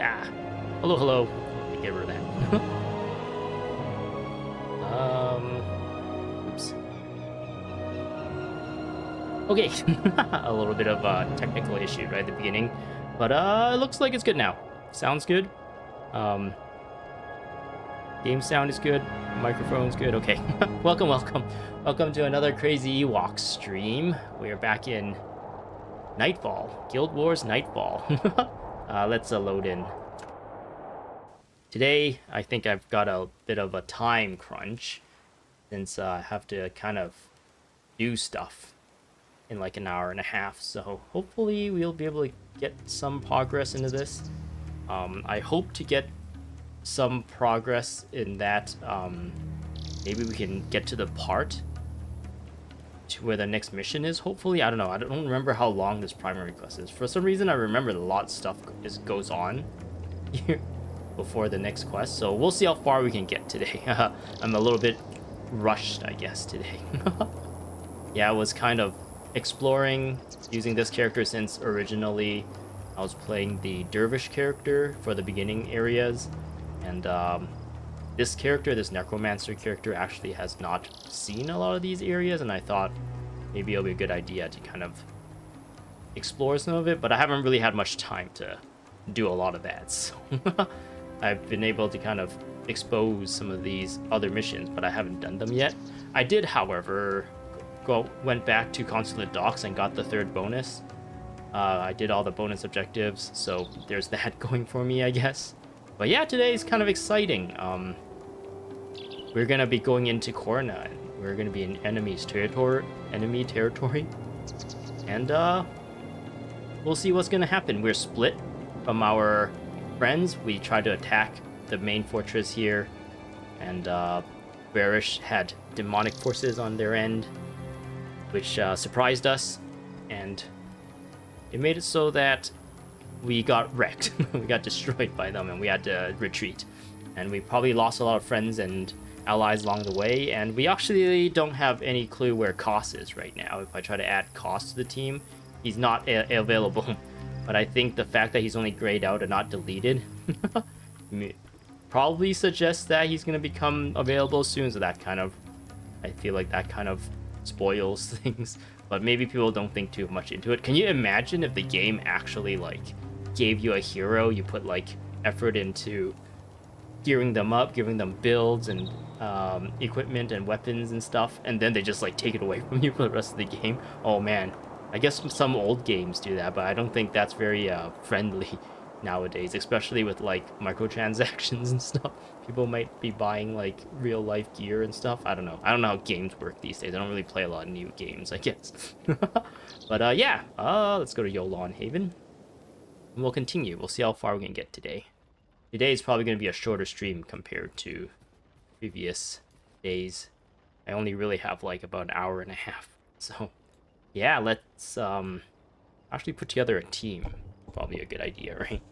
Ah, hello, hello. Let me get rid of that. Oops. Okay, a little bit of a technical issue right at the beginning, but it looks like it's good now. Sounds good. Um, game sound is good. Microphone's good. Okay, welcome to another crazy Ewok stream. We are back in Nightfall, Guild Wars Nightfall. Let's load in. Today, I think I've got a bit of a time crunch, since I have to kind of do stuff in like an hour and a half, so hopefully we'll be able to get some progress into this. I hope to get some progress in that. Maybe we can get to the part to where the next mission is, hopefully. I don't know, I don't remember how long this primary quest is. For some reason I remember a lot of stuff goes on here before the next quest, so we'll see how far we can get today. I'm a little bit rushed, I guess, today. Yeah, I was kind of exploring using this character since originally I was playing the dervish character for the beginning areas, and this character, this necromancer character, actually has not seen a lot of these areas, and I thought maybe it'll be a good idea to kind of explore some of it, but I haven't really had much time to do a lot of that, so I've been able to kind of expose some of these other missions, but I haven't done them yet. I did, however, went back to Consulate Docks and got the third bonus. I did all the bonus objectives, so there's that going for me, I guess. But yeah, today is kind of exciting. We're gonna be going into Kourna, and we're gonna be in enemy territory, and we'll see what's gonna happen. We're split from our friends. We tried to attack the main fortress here, and Varesh had demonic forces on their end, which surprised us, and it made it so that we got wrecked. We got destroyed by them, and we had to retreat. And we probably lost a lot of friends and allies along the way, and we actually don't have any clue where Koss is right now. If I try to add Koss to the team, he's not available. But I think the fact that he's only grayed out and not deleted probably suggests that he's going to become available soon, so that kind of, I feel like that kind of spoils things, but maybe people don't think too much into it. Can you imagine if the game actually like gave you a hero, you put like effort into gearing them up, giving them builds and equipment and weapons and stuff, and then they just like take it away from you for the rest of the game? Oh man, I guess some old games do that, but I don't think that's very friendly nowadays, especially with like microtransactions and stuff. People might be buying like real life gear and stuff. I don't know how games work these days. I don't really play a lot of new games, I guess. But yeah, let's go to Yolon Haven, and we'll continue. We'll see how far we can get today. Today is probably going to be a shorter stream compared to previous days. I only really have like about an hour and a half, so yeah, let's actually put together a team. Probably a good idea, right?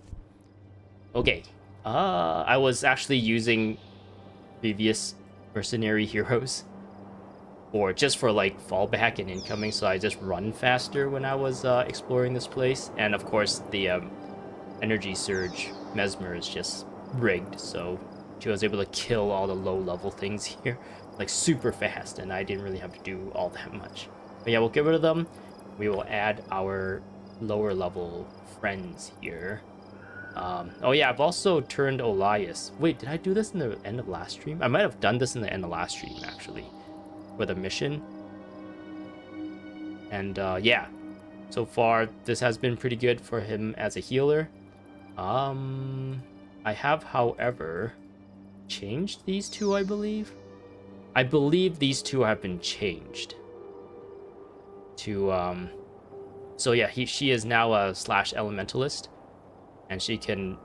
Okay, I was actually using previous mercenary heroes just for like fallback and incoming, so I just run faster when I was exploring this place. And of course the energy surge Mesmer is just rigged, so she was able to kill all the low level things here like super fast, and I didn't really have to do all that much. But yeah, we'll get rid of them. We will add our lower level friends here. Oh yeah, I've also turned Elias. Wait, did I do this in the end of last stream? I might have done this in the end of last stream actually, for the mission. And yeah, so far this has been pretty good for him as a healer. I have, however, changed these two, I believe. I believe these two have been changed to so yeah, she is now a slash elementalist, and she can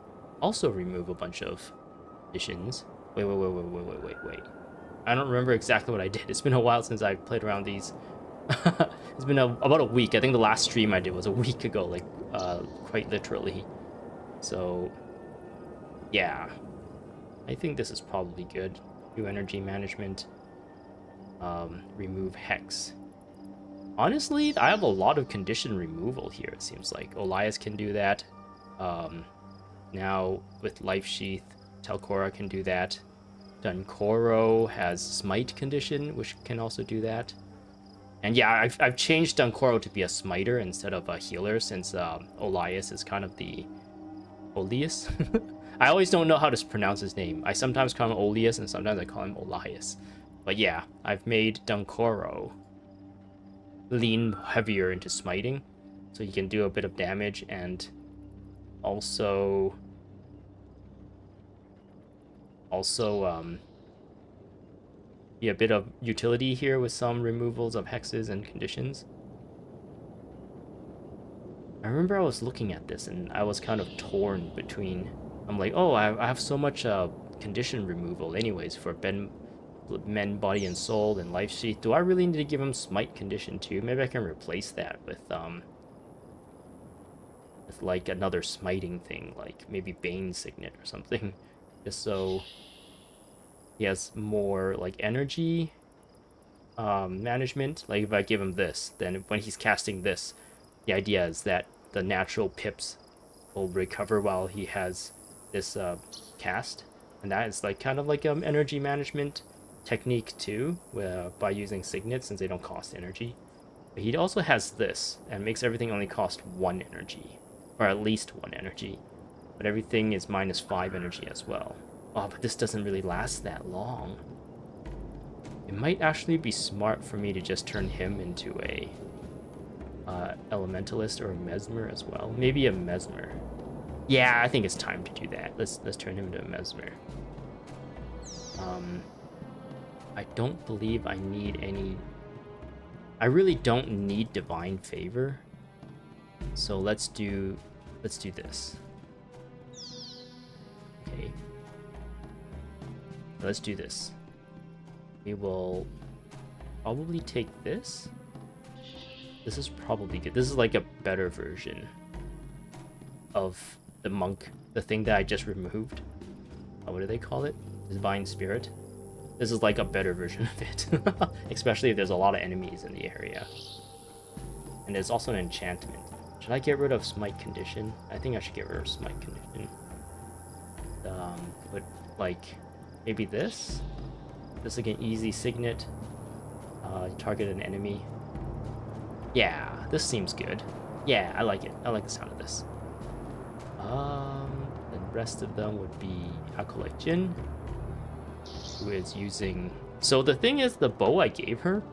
also remove a bunch of conditions. Wait. I don't remember exactly what I did. It's been a while since I played around these. It's been about a week. I think the last stream I did was a week ago, like quite literally. So yeah, I think this is probably good. Do energy management. Remove hex. Honestly, I have a lot of condition removal here, it seems like. Elias can do that. Now with Life Sheath, Telcora can do that. Dunkoro has Smite condition, which can also do that. And yeah, I've changed Dunkoro to be a smiter instead of a healer, since Olias is kind of the Olias. I always don't know how to pronounce his name. I sometimes call him Olias and sometimes I call him Olias. But yeah, I've made Dunkoro lean heavier into smiting, so he can do a bit of damage and also be a bit of utility here with some removals of hexes and conditions. I remember I was looking at this and I was kind of torn between, I'm like, oh, I have so much condition removal anyways for Men, Body and Soul and Life Sheath. Do I really need to give him Smite condition too? Maybe I can replace that with like another smiting thing, like maybe Bane Signet or something, just so he has more like energy management. Like if I give him this, then when he's casting this, the idea is that the natural pips will recover while he has this cast, and that is like kind of like energy management technique too, by using Signet, since they don't cost energy. But he also has this and makes everything only cost 1 energy, or at least 1 energy, but everything is -5 energy as well. Oh, but this doesn't really last that long. It might actually be smart for me to just turn him into a Elementalist or a Mesmer as well. Maybe a Mesmer. Yeah, I think it's time to do that. Let's turn him into a Mesmer. I don't believe I need any... I really don't need Divine Favor. So let's do this. Okay. Let's do this. We will probably take this. This is probably good. This is like a better version of the monk, the thing that I just removed. What do they call it? Divine Spirit. This is like a better version of it. Especially if there's a lot of enemies in the area. And there's also an enchantment. Should I get rid of Smite condition? I think I should get rid of Smite condition. But like maybe this? This is like an easy signet. Target an enemy. Yeah, this seems good. Yeah, I like it. I like the sound of this. The rest of them would be Acolyte Jin, who is using... So the thing is, the bow I gave her,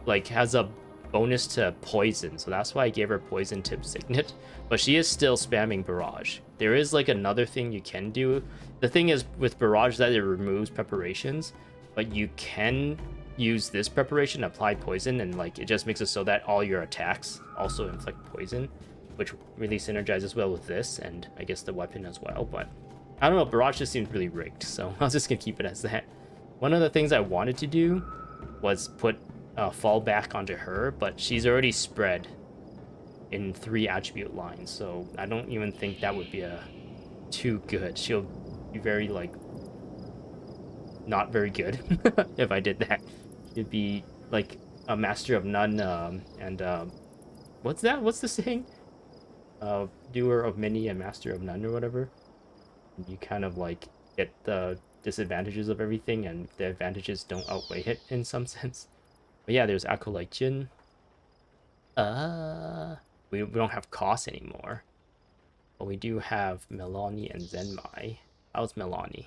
like, has a bonus to poison, so that's why I gave her poison tip signet, but she is still spamming barrage. There is like another thing you can do. The thing is with barrage that it removes preparations, but you can use this preparation, apply poison, and like it just makes it so that all your attacks also inflict poison, which really synergizes well with this and I guess the weapon as well. But I don't know, barrage just seems really rigged, so I was just gonna keep it as that. One of the things I wanted to do was put fall back onto her, but she's already spread in 3 attribute lines, so I don't even think that would be too good. She'll be very like not very good if I did that. It'd be like a master of none, and what's that? What's the saying? Doer of many and master of none or whatever. You kind of like get the disadvantages of everything, and the advantages don't outweigh it in some sense. But yeah, there's Acolyte Jin. We don't have Koss anymore, but we do have Melani and Zenmai. How's Melani?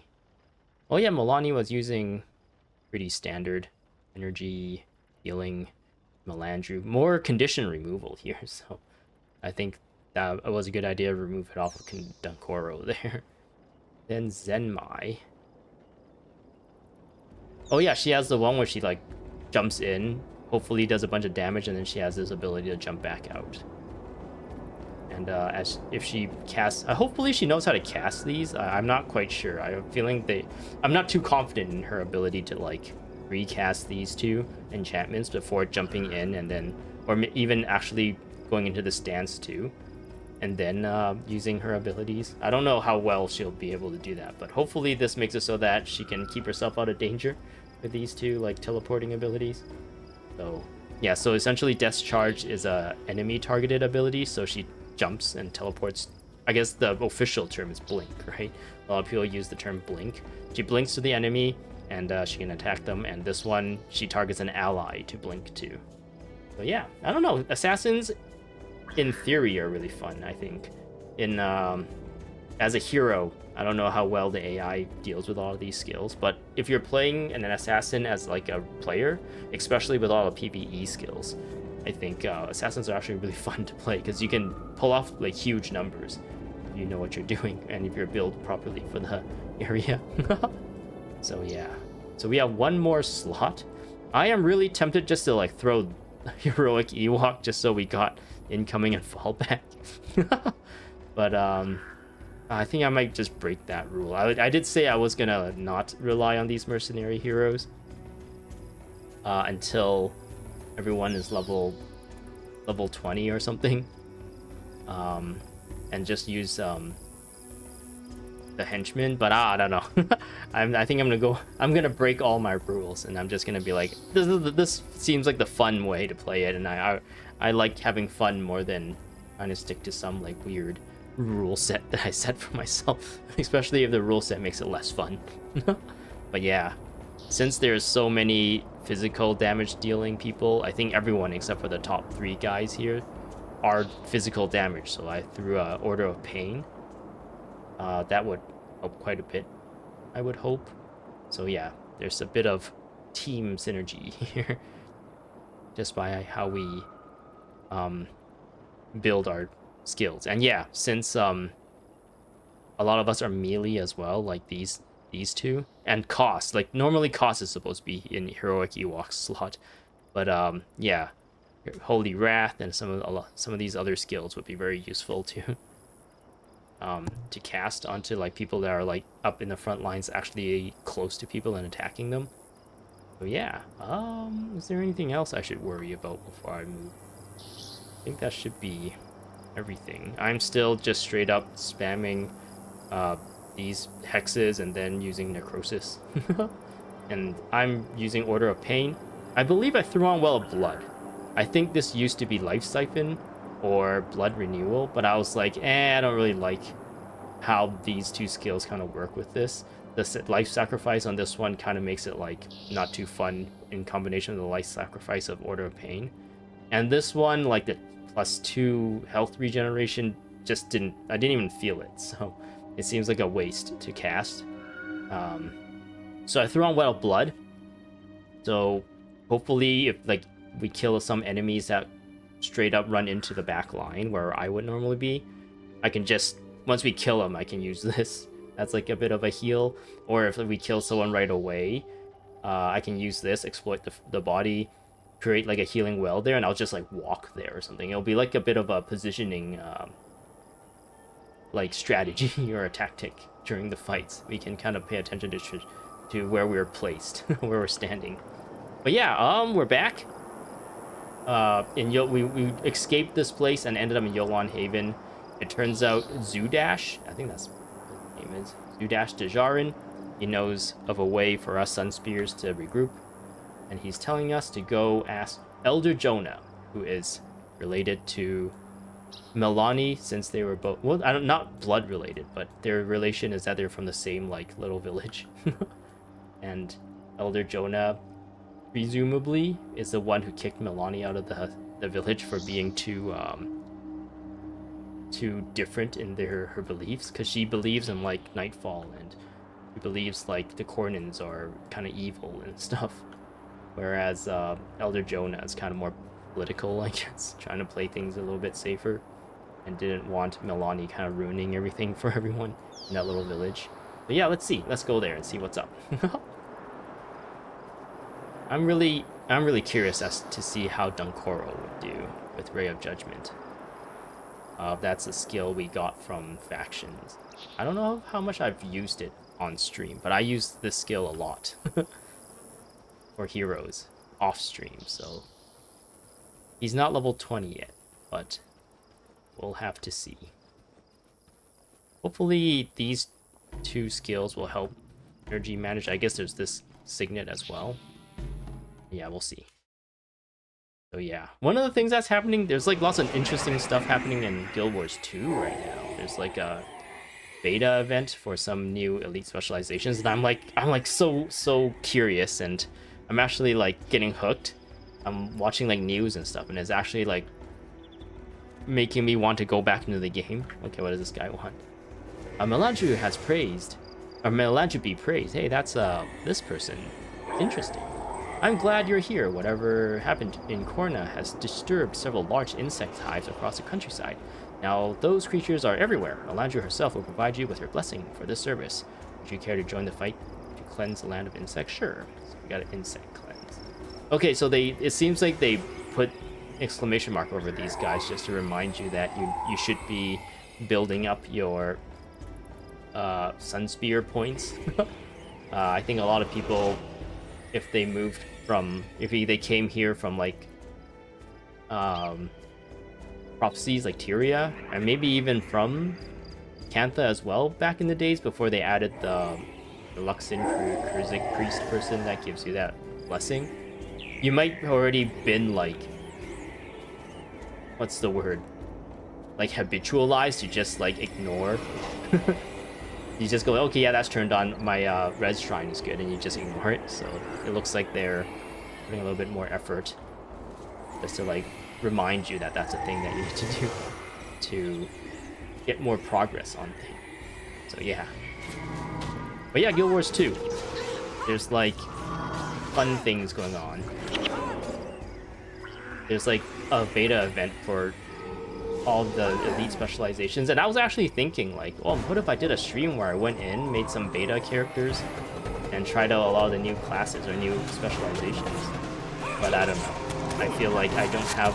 Oh yeah, Melani was using pretty standard energy, healing, Melandru. More condition removal here, so I think that was a good idea to remove it off of Dunkoro there. Then Zenmai. Oh yeah, she has the one where she like jumps in, hopefully does a bunch of damage, and then she has this ability to jump back out. And if she casts, hopefully she knows how to cast these. I'm not quite sure. I have a feeling I'm not too confident in her ability to like recast these 2 enchantments before jumping in, and then, or even actually going into the stance too, and then using her abilities. I don't know how well she'll be able to do that, but hopefully this makes it so that she can keep herself out of danger with these 2 like teleporting abilities. So yeah, so essentially Death's Charge is a enemy targeted ability, so she jumps and teleports I guess the official term is blink, right? A lot of people use the term blink. She blinks to the enemy, and she can attack them. And this one, she targets an ally to blink to. So yeah, I don't know. Assassins, in theory, are really fun, I think. In as a hero, I don't know how well the AI deals with all of these skills, but if you're playing an assassin as like a player, especially with all the PvE skills, I think assassins are actually really fun to play because you can pull off like huge numbers if you know what you're doing and if you're built properly for the area. So yeah, so we have one more slot. I am really tempted just to like throw heroic Ewok just so we got incoming and fallback. But I think I might just break that rule. I did say I was gonna not rely on these mercenary heroes until everyone is level 20 or something, and just use the henchmen. But I don't know. I think I'm gonna break all my rules, and I'm just gonna be like, this seems like the fun way to play it, and I like having fun more than trying to stick to some like weird rule set that I set for myself, especially if the rule set makes it less fun. But yeah, since there's so many physical damage dealing people, I think everyone except for the top 3 guys here are physical damage, so I threw a Order of Pain. That would help quite a bit, I would hope. So yeah, there's a bit of team synergy here just by how we build our skills. And yeah, since a lot of us are melee as well, like these two, and cost, like normally cost is supposed to be in heroic Ewok slot, but yeah, Holy Wrath and some of these other skills would be very useful to cast onto like people that are like up in the front lines, actually close to people and attacking them. So yeah, is there anything else I should worry about before I move? I think that should be everything. I'm still just straight up spamming these hexes and then using necrosis. And I'm using Order of Pain. I believe I threw on Well of Blood. I think this used to be Life Siphon or Blood Renewal, but I was like, I don't really like how these two skills kind of work with this. The Life Sacrifice on this one kind of makes it like not too fun in combination with the Life Sacrifice of Order of Pain. And this one, like the +2 health regeneration, I didn't even feel it, so it seems like a waste to cast. So I threw on Well of Blood, so hopefully if like we kill some enemies that straight up run into the back line where I would normally be, I can just, once we kill them, I can use this. That's like a bit of a heal. Or if we kill someone right away, I can use this, exploit the body, create like a healing well there, and I'll just like walk there or something. It'll be like a bit of a positioning like strategy or a tactic during the fights. We can kind of pay attention to where we're placed, where we're standing. But yeah, we're back. We escaped this place and ended up in Yolan Haven. It turns out Zudash, I think that's what his name is, Zudash Dejarin, he knows of a way for us Sun Spears to regroup, and he's telling us to go ask Elder Jonah, who is related to Milani, since they were both, well, not blood related, but their relation is that they're from the same like little village. And Elder Jonah presumably is the one who kicked Milani out of the village for being too different in her beliefs, because she believes in like Nightfall, and she believes like the Kournans are kind of evil and stuff, whereas Elder Jonah is kind of more political, I guess, trying to play things a little bit safer, and didn't want Milani kind of ruining everything for everyone in that little village. But yeah, let's go there and see what's up. I'm really curious as to see how Dunkoro would do with Ray of Judgment. That's a skill we got from factions. I don't know how much I've used it on stream, but I use this skill a lot for heroes off stream, so he's not level 20 yet, but we'll have to see. Hopefully these two skills will help energy manage. I guess there's this signet as well. Yeah, we'll see. So yeah, one of the things that's happening, there's like lots of interesting stuff happening in Guild Wars 2 right now. There's like a beta event for some new elite specializations, and I'm like so curious, and I'm actually like getting hooked. I'm watching like news and stuff, and it's actually like making me want to go back into the game. Okay, what does this guy want? Melanju has praised, or Melanju be praised. Hey, that's this person. Interesting. I'm glad you're here. Whatever happened in Kourna has disturbed several large insect hives across the countryside. Now, those creatures are everywhere. Melanju herself will provide you with her blessing for this service. Would you care to join the fight to cleanse the land of insects? Sure. So we got an insect cleanse. Okay, so it seems like they put exclamation mark over these guys just to remind you that you should be building up your sun spear points. I think a lot of people, if they moved from, if they came here from like prophecies like Tyria, and maybe even from Cantha as well back in the days before they added the Luxin Kurzik priest person that gives you that blessing, you might already been like, what's the word, like habitualized to just like ignore. You just go, okay, yeah, that's turned on, my res shrine is good, and you just ignore it. So it looks like they're putting a little bit more effort just to like remind you that that's a thing that you need to do to get more progress on things. So yeah. But yeah, Guild Wars 2. There's like fun things going on. There's like a beta event for all the elite specializations, and I was actually thinking like, oh, what if I did a stream where I went in, made some beta characters, and tried out a lot of the new classes or new specializations. But I don't know. I feel like I don't have.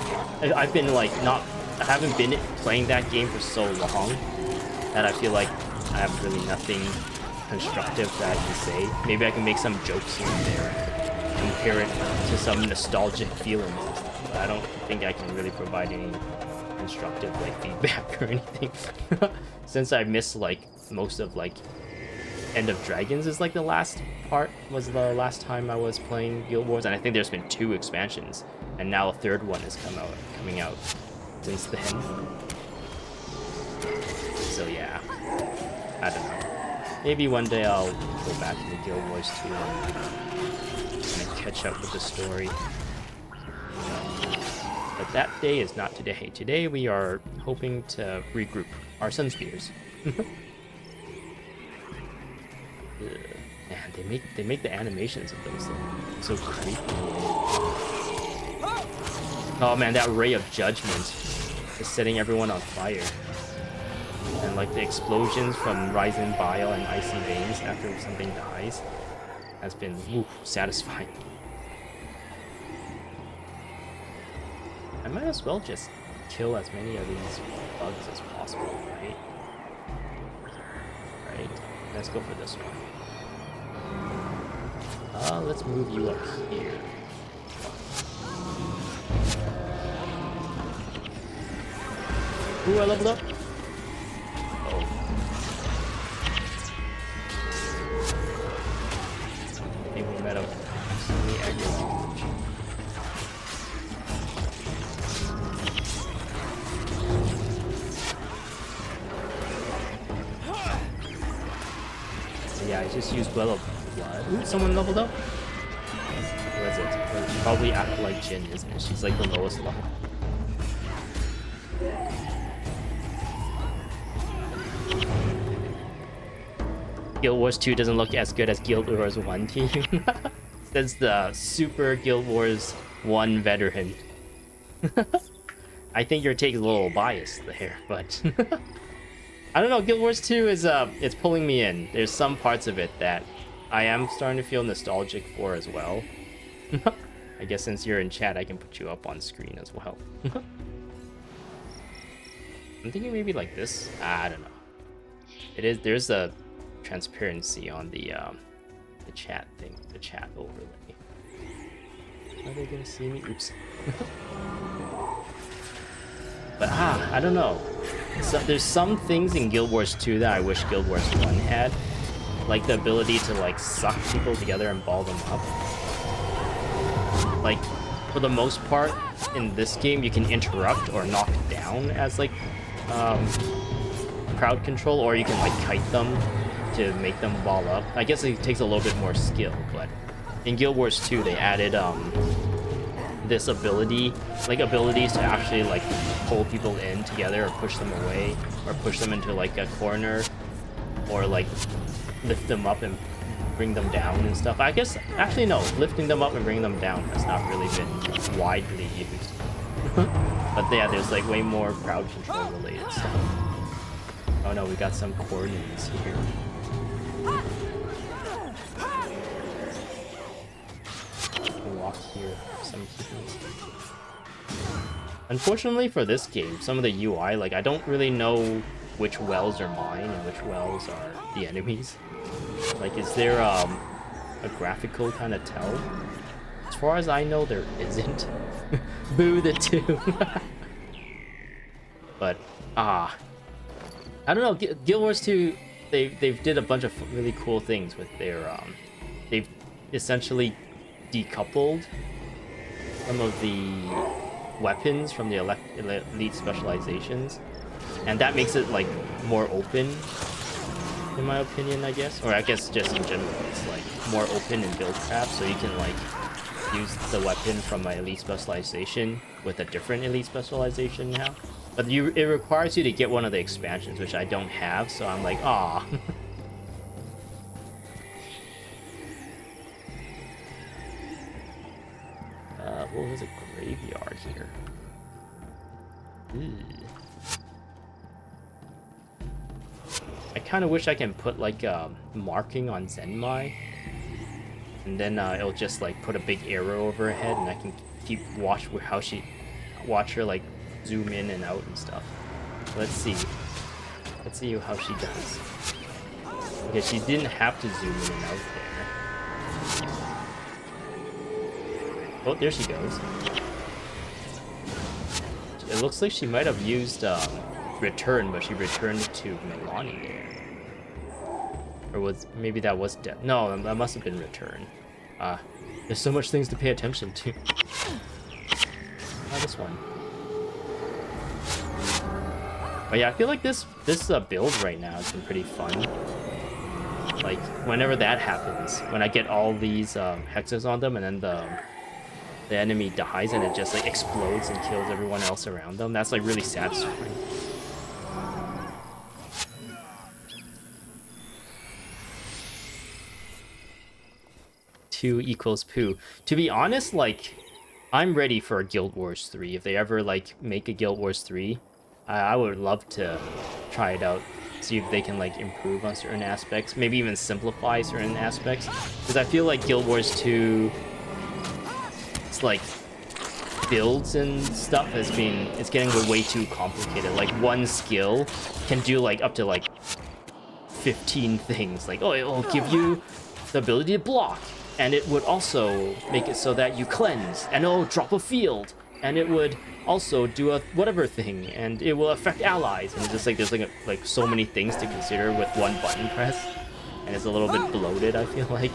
I've been like I haven't been playing that game for so long that I feel like I have really nothing constructive that I can say. Maybe I can make some jokes here and there, compare it to some nostalgic feelings, but I don't think I can really provide any constructive like feedback or anything. Since I missed like most of like End of Dragons is like the last part, was the last time I was playing Guild Wars, and I think there's been 2 expansions, and now a 3rd one is coming out since then. So yeah, I don't know. Maybe one day I'll go back to the Guild Wars 2 and catch up with the story. But that day is not today. Today we are hoping to regroup our sun spears. Man, they make the animations of those so creepy. Oh man, that ray of judgment is setting everyone on fire. And like the explosions from rising bile and icy veins after something dies has been satisfying. I might as well just kill as many of these bugs as possible, right? Right, let's go for this one. Let's move you up here. Ooh, I leveled up. Oh. I think we met up. Yeah, I just used Well of Blood. Ooh, someone leveled up? Who is it? It's probably Acolyte Jin, isn't it? She's like the lowest level. Guild Wars 2 doesn't look as good as Guild Wars 1 team. That's the super Guild Wars 1 veteran. I think your take is a little biased there, but I don't know, Guild Wars 2 is it's pulling me in. There's some parts of it that I am starting to feel nostalgic for as well. I guess since you're in chat, I can put you up on screen as well. I'm thinking maybe like this. I don't know. There's a transparency on the chat thing, the chat overlay. Are they gonna see me? Oops. But I don't know. So there's some things in Guild Wars 2 that I wish Guild Wars 1 had, like the ability to like suck people together and ball them up. Like for the most part in this game, you can interrupt or knock down as like crowd control, or you can like kite them to make them ball up. I guess it takes a little bit more skill, but in Guild Wars 2 they added this abilities to actually like pull people in together or push them away or push them into like a corner or like lift them up and bring them down and stuff. I guess actually no, lifting them up and bringing them down has not really been widely used. But yeah, there's like way more crowd control related stuff. Oh no, we got some Kournans here. Walk here, some keys. Unfortunately for this game, some of the UI, like I don't really know which wells are mine and which wells are the enemies. Like, is there a graphical kind of tell? As far as I know, there isn't. Boo the two. But I don't know. Guild Wars 2, they've did a bunch of really cool things with their they've essentially decoupled some of the weapons from the elite specializations, and that makes it like more open, in my opinion, I guess. Or I guess just in general, it's like more open in buildcraft, so you can like use the weapon from my elite specialization with a different elite specialization now. But it requires you to get one of the expansions, which I don't have, so I'm like, ah. What was a graveyard here? Ooh. I kind of wish I can put like a marking on Zenmai, and then it'll just like put a big arrow over her head, and I can keep watch her like zoom in and out and stuff. Let's see how she does. Okay, she didn't have to zoom in and out there. Oh, there she goes. It looks like she might have used return, but she returned to Milani there. Or maybe that was no, that must have been return. There's so much things to pay attention to. This one. But yeah, I feel like this build right now has been pretty fun. Like whenever that happens, when I get all these hexes on them, and then the enemy dies and it just like explodes and kills everyone else around them, that's like really satisfying. 2 equals poo. To be honest, like, I'm ready for a Guild Wars 3. If they ever, like, make a Guild Wars 3, I would love to try it out. See if they can, like, improve on certain aspects. Maybe even simplify certain aspects. Because I feel like Guild Wars 2... it's, like, builds and stuff it's getting way too complicated. Like, one skill can do, like, up to, like, 15 things. Like, oh, it'll give you the ability to block. And it would also make it so that you cleanse, and it'll drop a field, and it would also do a whatever thing, and it will affect allies. And it's just like there's like so many things to consider with one button press, and it's a little bit bloated, I feel like,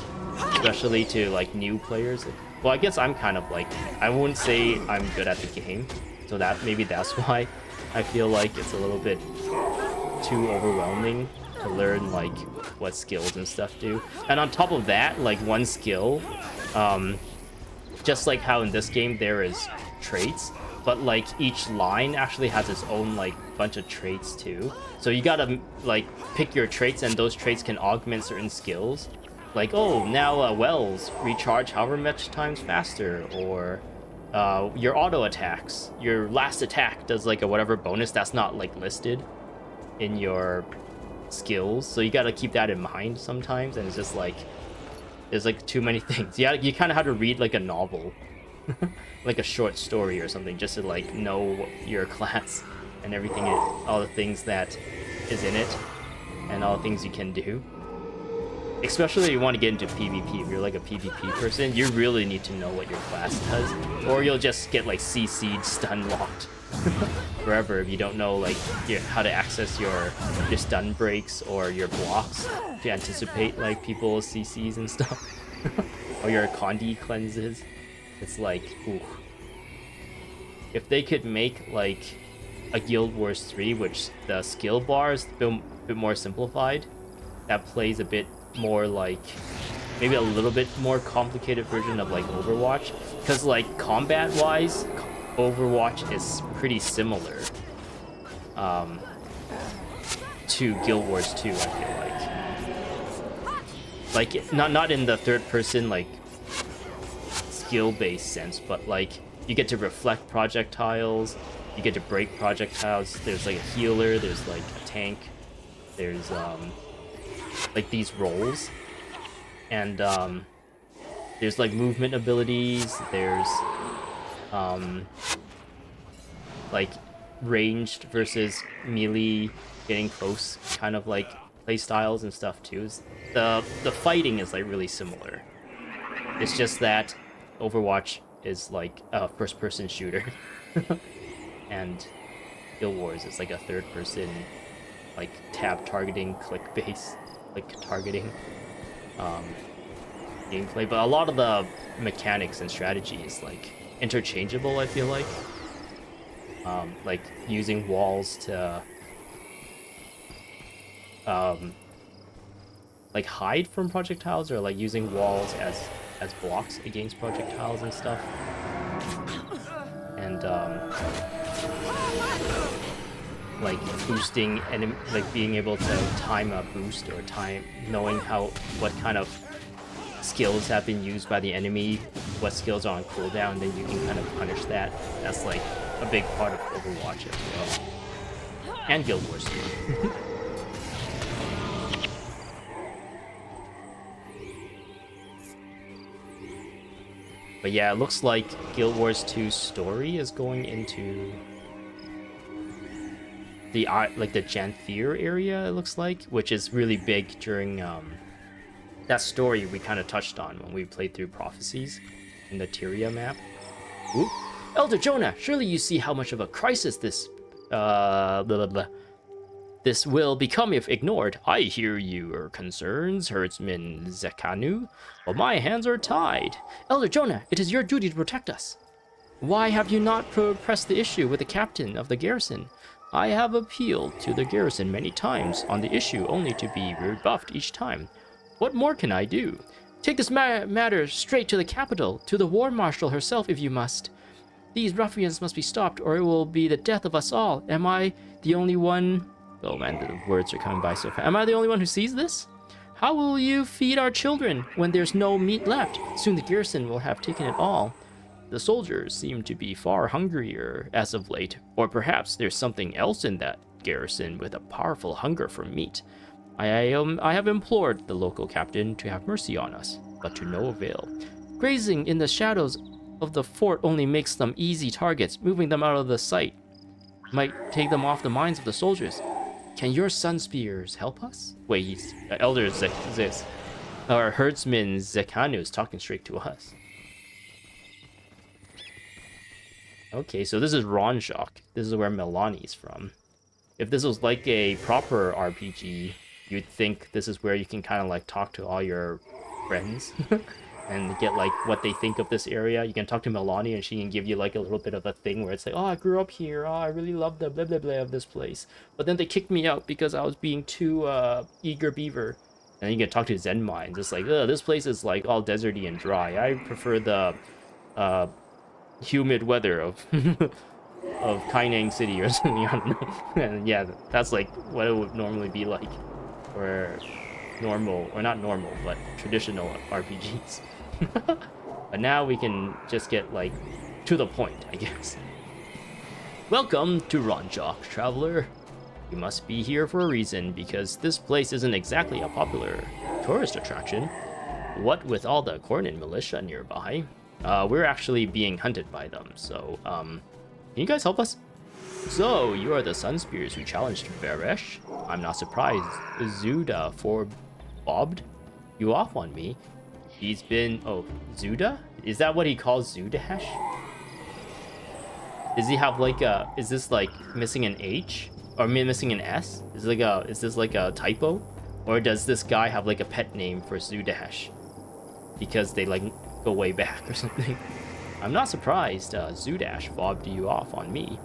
especially to like new players. Well, I guess I'm kind of like, I wouldn't say I'm good at the game, so maybe that's why I feel like it's a little bit too overwhelming to learn like what skills and stuff do. And on top of that, like one skill, just like how in this game there is traits, but like each line actually has its own like bunch of traits too. So you gotta like pick your traits, and those traits can augment certain skills. Like, oh, now wells recharge however much times faster, or your auto attacks, your last attack does like a whatever bonus that's not like listed in your skills. So you got to keep that in mind sometimes, and it's just like there's like too many things. You kind of have to read like a novel like a short story or something, just to like know your class and everything, all the things that is in it and all the things you can do. Especially if you want to get into PvP. If you're like a PvP person, you really need to know what your class does, or you'll just get like CC'd, stun locked forever if you don't know like how to access your stun breaks or your blocks to anticipate like people's CCs and stuff. Or your Condi cleanses. It's like, ooh. If they could make like a Guild Wars 3, which the skill bar is a bit more simplified. That plays a bit more like maybe a little bit more complicated version of like Overwatch, because like combat wise, Overwatch is pretty similar to Guild Wars 2. I feel like not in the third person like skill based sense, but like you get to reflect projectiles, you get to break projectiles. There's like a healer, there's like a tank, there's like these roles, and there's like movement abilities, there's like ranged versus melee, getting close kind of like play styles and stuff too. The fighting is like really similar. It's just that Overwatch is like a first person shooter and Guild Wars is like a third person like tab targeting, click base like targeting gameplay. But a lot of the mechanics and strategy is like interchangeable, I feel like using walls to like hide from projectiles, or like using walls as blocks against projectiles and stuff, and like boosting and like being able to time a boost, or time knowing what kind of skills have been used by the enemy, what skills are on cooldown, then you can kind of punish that. That's like a big part of Overwatch as well, and Guild Wars 2. But yeah, it looks like Guild Wars 2 story is going into the Janthier area, it looks like, which is really big during that story we kind of touched on when we played through Prophecies in the Tyria map. Ooh. Elder Jonah, surely you see how much of a crisis this this will become if ignored. I hear your concerns, herdsman Zekanu, but my hands are tied. Elder Jonah, it is your duty to protect us. Why have you not pressed the issue with the captain of the garrison? I have appealed to the garrison many times on the issue, only to be rebuffed each time. What more can I do? Take this matter straight to the capital, to the Warmarshal herself if you must. These ruffians must be stopped, or it will be the death of us all. Am I the only one? Oh man, the words are coming by so fast. Am I the only one who sees this? How will you feed our children when there's no meat left? Soon the garrison will have taken it all. The soldiers seem to be far hungrier as of late, or perhaps there's something else in that garrison with a powerful hunger for meat. I have implored the local captain to have mercy on us, but to no avail. Grazing in the shadows of the fort only makes them easy targets. Moving them out of the sight might take them off the minds of the soldiers. Can your sun spears help us? Wait, he's Elder Zis, or Herdsman Zekanu is talking straight to us. Okay, so this is Ronjok. This is where Milani's from. If this was like a proper RPG, you'd think this is where you can kind of like talk to all your friends and get like what they think of this area. You can talk to Milani and she can give you like a little bit of a thing where it's like, oh, I grew up here. Oh, I really love the blah blah blah of this place. But then they kicked me out because I was being too eager beaver. And you can talk to Zenmine. Just like, oh, this place is like all deserty and dry. I prefer the humid weather of of Kaineng City or something. I don't know. And yeah, that's like what it would normally be like for normal, or not normal, but traditional RPGs. But now we can just get like to the point, I guess. Welcome to Ronjok, traveler. You must be here for a reason, because this place isn't exactly a popular tourist attraction. What with all the Kourna militia nearby, we're actually being hunted by them, so can you guys help us? So, you are the Sunspears who challenged Varesh? I'm not surprised. Zuda fobbed you off on me. He's been... Oh, Zuda? Is that what he calls Zudash? Does he have like a... Is this like missing an H? Or missing an S? Is this like a typo? Or does this guy have like a pet name for Zudash? Because they like go way back or something. I'm not surprised Zudash fobbed you off on me.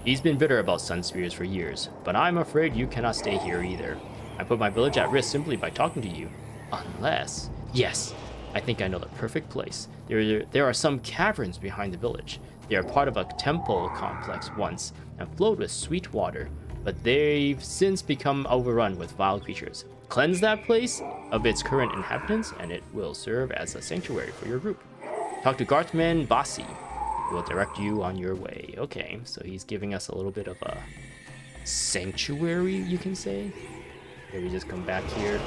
He's been bitter about sun spears for years, but I'm afraid you cannot stay here either. I put my village at risk simply by talking to you. Unless... Yes, I think I know the perfect place. There are some caverns behind the village. They are part of a temple complex once, and flowed with sweet water, but they've since become overrun with vile creatures. Cleanse that place of its current inhabitants, and it will serve as a sanctuary for your group. Talk to Guardsman Basi. He will direct you on your way. Okay, so he's giving us a little bit of a sanctuary, you can say. Here we just come back here.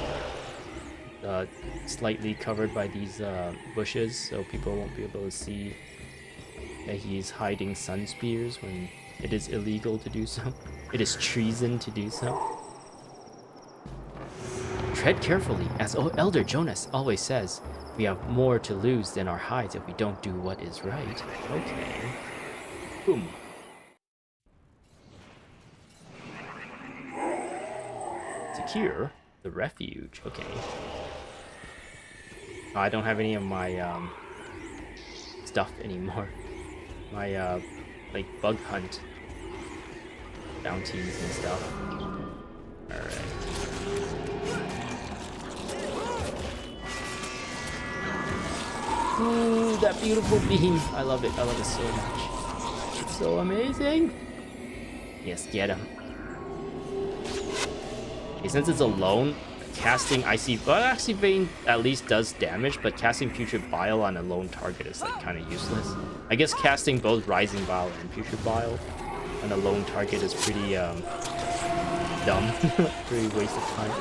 Slightly covered by these bushes, so people won't be able to see that he's hiding sun spears when it is illegal to do so. It is treason to do so. Tread carefully, as Elder Jonas always says. We have more to lose than our hides if we don't do what is right. Okay. Boom. Secure the refuge. Okay. Oh, I don't have any of my stuff anymore. My like bug hunt bounties and stuff. Alright. Ooh, that beautiful beam. I love it. I love it so much. It's so amazing. Yes, get him. Okay, since it's alone, casting Icy... Well, Icy Vein at least does damage, but casting Putrid Bile on a lone target is like kind of useless. I guess casting both Rising Bile and Putrid Bile on a lone target is pretty dumb. Pretty waste of time.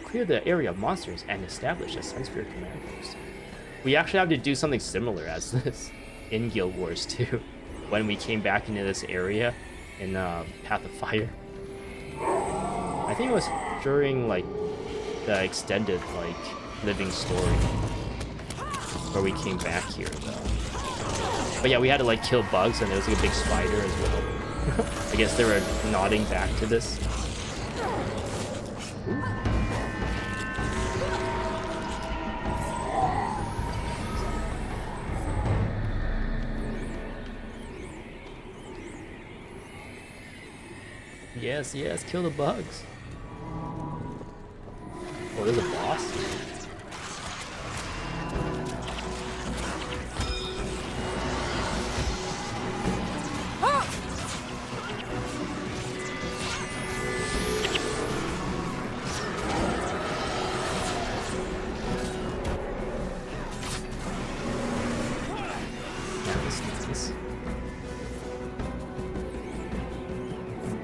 Clear the area of monsters and establish a Sunspirit command post. We actually have to do something similar as this in Guild Wars 2 when we came back into this area in Path of Fire. I think it was during like the extended like living story where we came back here though. But yeah, we had to like kill bugs and there was like a big spider as well. I guess they were nodding back to this. Ooh. Yes, yes, kill the bugs. Oh, there's a boss?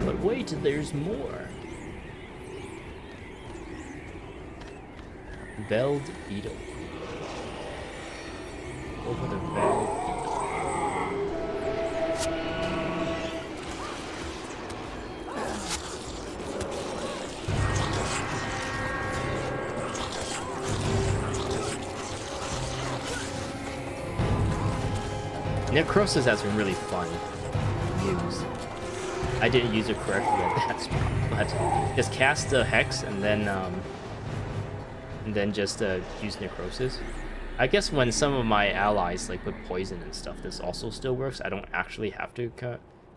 But wait, there's more. Veld Beetle. Over the Veld Beetle. Necrosis has been really fun to use. I didn't use it correctly at that spot, but just cast the Hex and then just use Necrosis. I guess when some of my allies like put poison and stuff, this also still works. I don't actually have to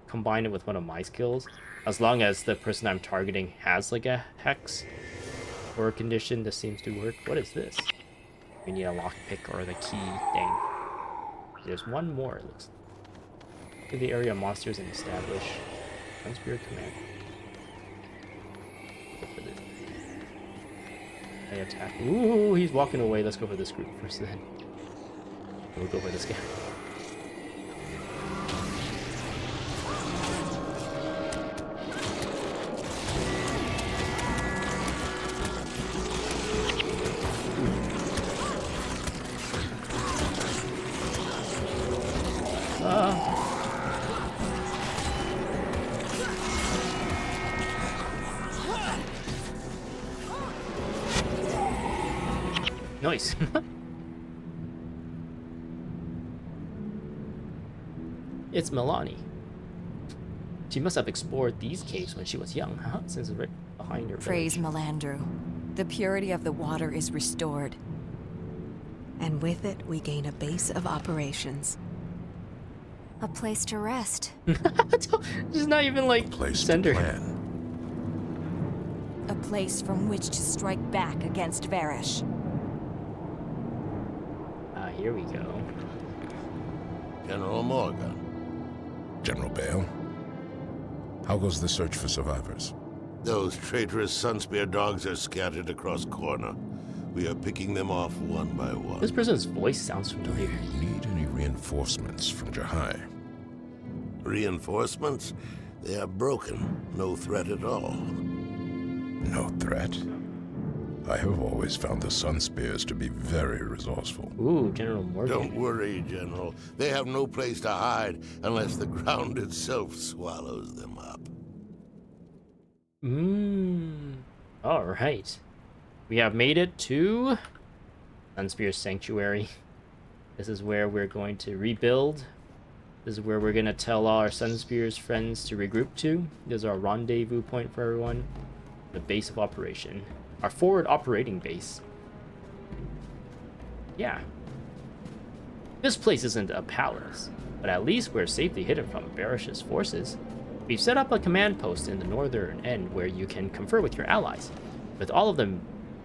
combine it with one of my skills, as long as the person I'm targeting has like a Hex or a condition. This seems to work. What is this? We need a lockpick or the key thing. There's one more. It looks to the area of monsters and establish Sunspirit command. Go for this. I attack. Ooh, he's walking away. Let's go for this group first then. We'll go for this guy. Nice. It's Milani. She must have explored these caves when she was young, huh? Since it's right behind her. Praise village. Melandru. The purity of the water is restored. And with it, we gain a base of operations. A place to rest. Just not even like Place center. to plan. A place from which to strike back against Varesh. Here we go. General Morgan. General Bale, how goes the search for survivors? Those traitorous Sunspear dogs are scattered across Kourna. We are picking them off one by one. This person's voice sounds familiar. Need any reinforcements from Jahai? Reinforcements? They are broken. No threat at all. No threat. I have always found the Sunspears to be very resourceful. Ooh, General Morgan. Don't worry, General. They have no place to hide unless the ground itself swallows them up. All right. We have made it to Sunspear Sanctuary. This is where we're going to rebuild. This is where we're going to tell all our Sunspear's friends to regroup to. This is our rendezvous point for everyone. The base of operation. Our forward operating base. Yeah. This place isn't a palace, but at least we're safely hidden from Varesh's forces. We've set up a command post in the northern end where you can confer with your allies. With all of the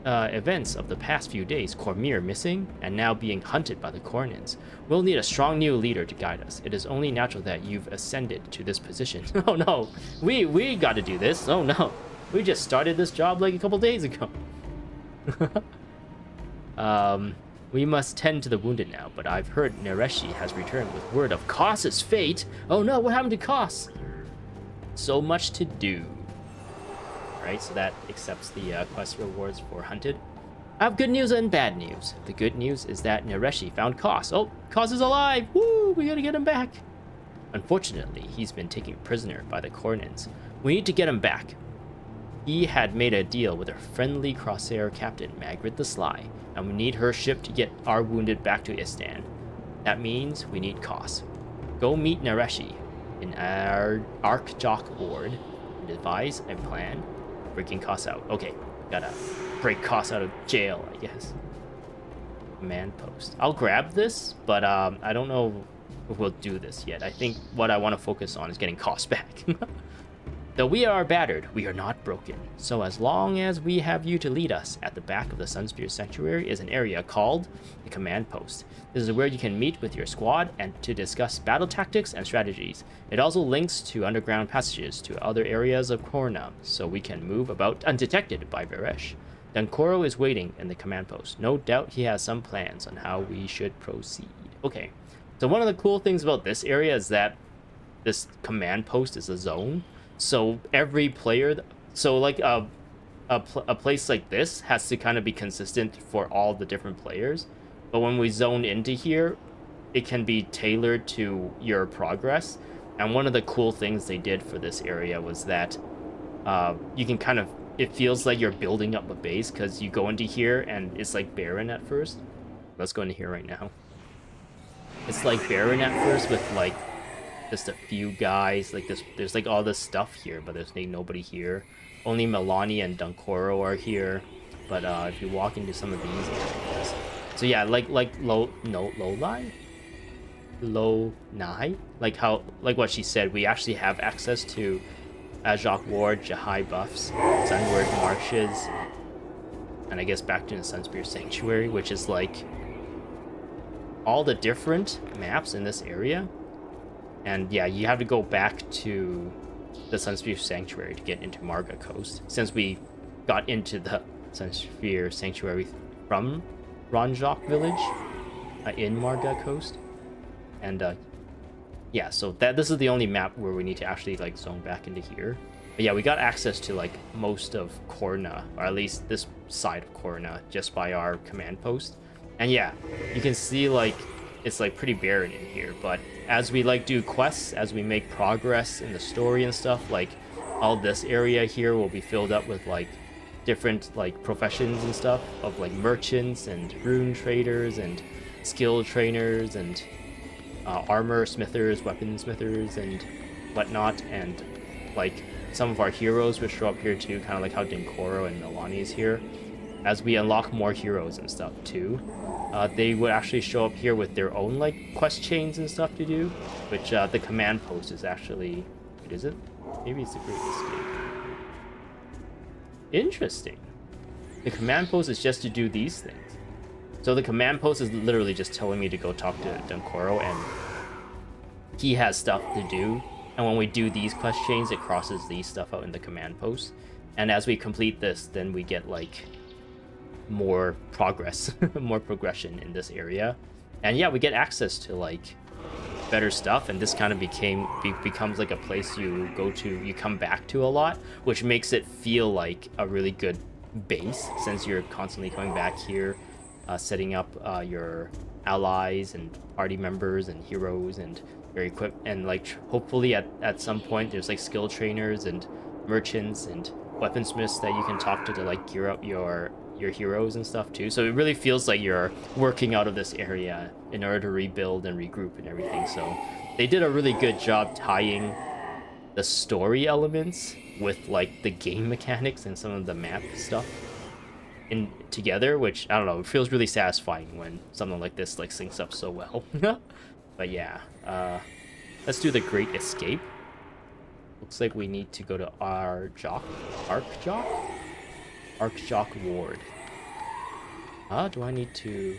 events of the past few days, Cormyr missing and now being hunted by the Kournans, we'll need a strong new leader to guide us. It is only natural that you've ascended to this position. Oh no, we got to do this. Oh no. We just started this job like a couple days ago. We must tend to the wounded now, but I've heard Nereshi has returned with word of Koss's fate. Oh no, what happened to Koss? So much to do. Right, so that accepts the quest rewards for Hunted. I have good news and bad news. The good news is that Nereshi found Koss. Oh, Koss is alive! Woo, we gotta get him back. Unfortunately, he's been taken prisoner by the Kournans. We need to get him back. He had made a deal with a friendly Crosshair captain, Magritte the Sly, and we need her ship to get our wounded back to Istan. That means we need Koss. Go meet Nereshi in our Arkjok ward and devise a plan for breaking Koss out. Okay, gotta break Koss out of jail, I guess. Command post. I'll grab this, but I don't know if we'll do this yet. I think what I want to focus on is getting Koss back. Though we are battered, we are not broken. So as long as we have you to lead us, at the back of the Sunspear Sanctuary is an area called the Command Post. This is where you can meet with your squad and to discuss battle tactics and strategies. It also links to underground passages to other areas of Kourna, so we can move about undetected by Varesh. Dunkoro is waiting in the Command Post. No doubt he has some plans on how we should proceed. Okay, so one of the cool things about this area is that this Command Post is a zone. So every player, so like a place like this has to kind of be consistent for all the different players. But when we zone into here, it can be tailored to your progress. And one of the cool things they did for this area was that you can kind of, it feels like you're building up a base because you go into here and it's like barren at first. Let's go into here right now. It's like barren at first with like just a few guys, like this. There's like all this stuff here, but there's nobody here. Only Milani and Dunkoro are here. But if you walk into some of these areas, so yeah, like low nai, like how what she said, we actually have access to Ajok Ward, Jahai buffs, Sunward marshes, and I guess back to the Sunspear Sanctuary, which is like all the different maps in this area. And yeah, you have to go back to the Sunspear Sanctuary to get into Marga Coast, since we got into the Sunspear Sanctuary from Ranjok Village in Marga Coast. And yeah, so this is the only map where we need to actually like zone back into here. But yeah, we got access to like most of Kourna, or at least this side of Kourna, just by our command post. And yeah, you can see like it's like pretty barren in here, but as we like do quests, as we make progress in the story and stuff, like all this area here will be filled up with like different like professions and stuff of like merchants and rune traders and skill trainers and armor smithers, weapon smithers and whatnot, and like some of our heroes will show up here too, kind of like how Dinkoro and Milani is here. as we unlock more heroes and stuff too, they would actually show up here with their own like quest chains and stuff to do, which the command post is actually. Wait, is it? Maybe it's the Great Escape. Interesting. The command post is just to do these things. So the command post is literally just telling me to go talk to Dunkoro, and he has stuff to do. And when we do these quest chains, it crosses these stuff out in the command post. And as we complete this, then we get like more progress, more progression in this area. And yeah, we get access to like better stuff, and this kind of becomes like a place you go to, you come back to a lot, which makes it feel like a really good base, since you're constantly coming back here, setting up your allies and party members and heroes and your equip, and like hopefully at some point there's like skill trainers and merchants and weaponsmiths that you can talk to like gear up your heroes and stuff too. So it really feels like you're working out of this area in order to rebuild and regroup and everything. So they did a really good job tying the story elements with like the game mechanics and some of the map stuff in together, which I don't know, it feels really satisfying when something like this like syncs up so well. But yeah, let's do the Great Escape. Looks like we need to go to Archjock Ward. Do I need to...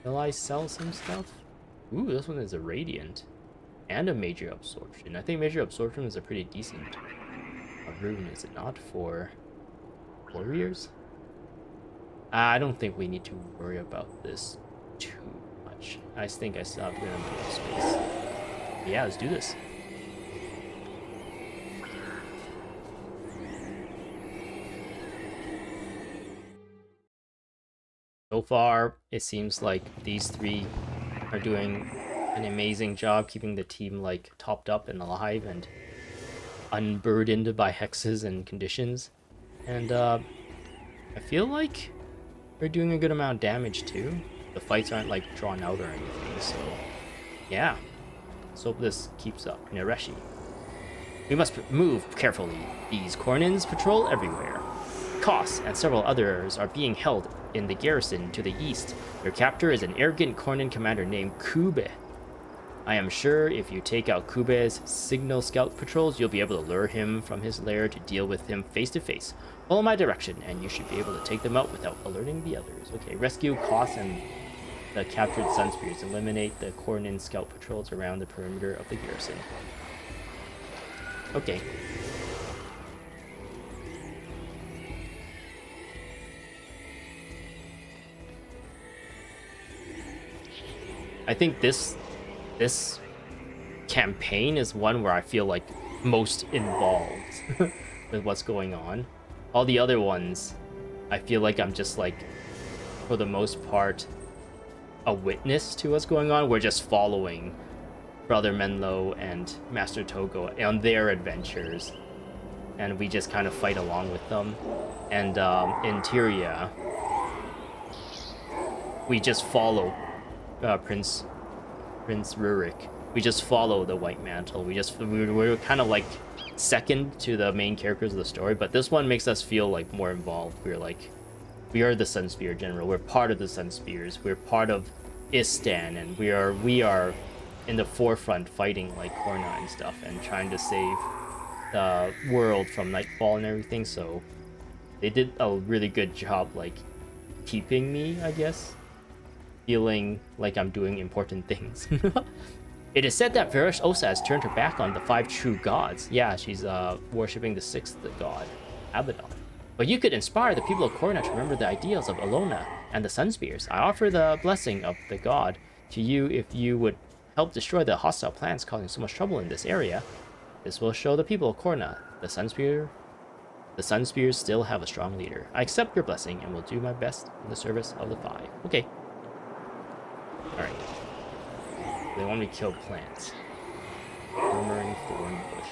Will I sell some stuff? Ooh, this one is a Radiant. And a Major Absorption. I think Major Absorption is a pretty decent rune, is it not, for warriors? I don't think we need to worry about this too much. I think I still have good amount of space. Yeah, let's do this. So far, it seems like these three are doing an amazing job keeping the team like topped up and alive and unburdened by hexes and conditions. And I feel like we're doing a good amount of damage too. The fights aren't like drawn out or anything, so yeah. Let's hope this keeps up. Nereshi. We must move carefully. These Kournans patrol everywhere. Kos and several others are being held in the garrison to the east. Your captor is an arrogant Kournan commander named Kube. I am sure if you take out Kube's signal scout patrols, you'll be able to lure him from his lair to deal with him face to face. Follow my direction, and you should be able to take them out without alerting the others. Okay, rescue Kos and the captured Sunspears. Eliminate the Kournan scout patrols around the perimeter of the garrison. Okay. I think this campaign is one where I feel like most involved with what's going on. All the other ones, I feel like I'm just like, for the most part, a witness to what's going on. We're just following Brother Menlo and Master Togo on their adventures, and we just kind of fight along with them. And in Tyria, we just follow Prince Rurik. We just follow the White Mantle. We're kind of like second to the main characters of the story, but this one makes us feel like more involved. We are the Sunspear General. We're part of the Sunspears. We're part of Istan, and we are in the forefront fighting like Kourna and stuff, and trying to save the world from Nightfall and everything. So they did a really good job, like keeping me, I guess, feeling like I'm doing important things. It is said that Varesh Osa has turned her back on the 5 true gods. Yeah, she's worshipping the 6th god, Abaddon. But you could inspire the people of Kourna to remember the ideals of Alona and the Sunspears. I offer the blessing of the god to you if you would help destroy the hostile plants causing so much trouble in this area. This will show the people of Kourna the Sunspears still have a strong leader. I accept your blessing and will do my best in the service of the 5. Okay. Alright. They want me to kill plants. Glimmering thorn bush.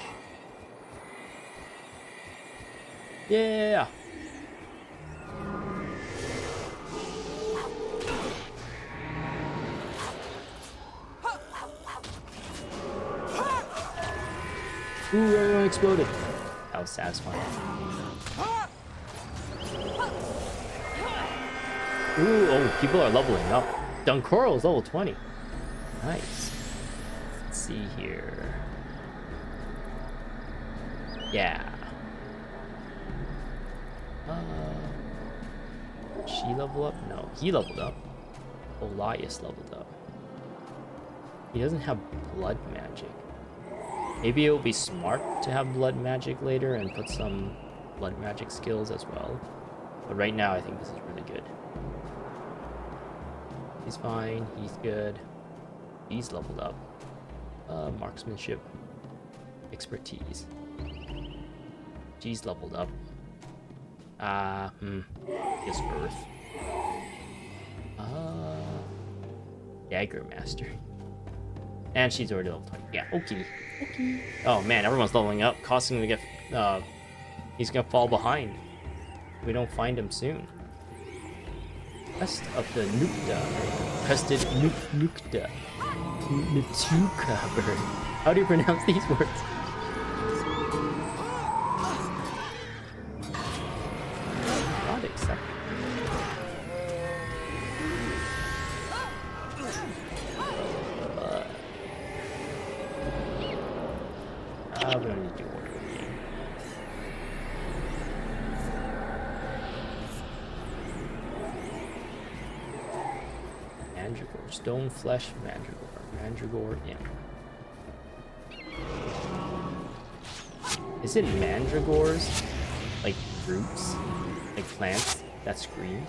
Yeah! Ooh, everyone exploded. That was satisfying. Ooh, oh, people are leveling up. Dunkoro is level 20. Nice. Let's see here. Yeah. She leveled up? No, he leveled up. Elias leveled up. He doesn't have blood magic. Maybe it will be smart to have blood magic later and put some blood magic skills as well. But right now, I think this is really good. He's fine. He's good. He's leveled up. Marksmanship. Expertise. She's leveled up. His Earth. Dagger Master. And she's already level 20. Yeah, okay. Oh man, everyone's leveling up, causing him to get, he's gonna fall behind. We don't find him soon. Crest of the Nukta. Crested Nukta. Natuka bird. How do you pronounce these words? Not accepted. We don't need to do order game. Mandragore, stone flesh, mandragore, yeah. Is it mandragores, like roots, like plants that scream?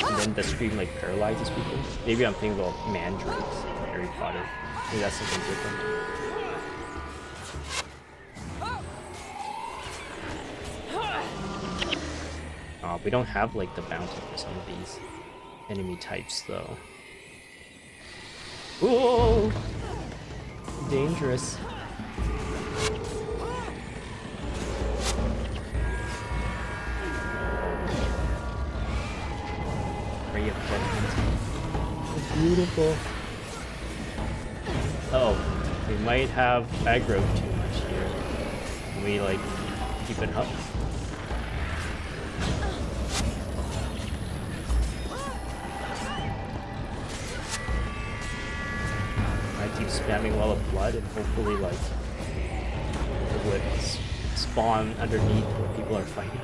And then the scream like paralyzes people? Maybe I'm thinking about mandrakes in Harry Potter. Maybe that's something different. We don't have like the bounty for some of these enemy types though. Whoa! Dangerous. Ray of Judgment. It's beautiful. Oh, we might have aggro too much here. Can we like keep it up? Keep spamming Well of Blood and hopefully like it would spawn underneath where people are fighting.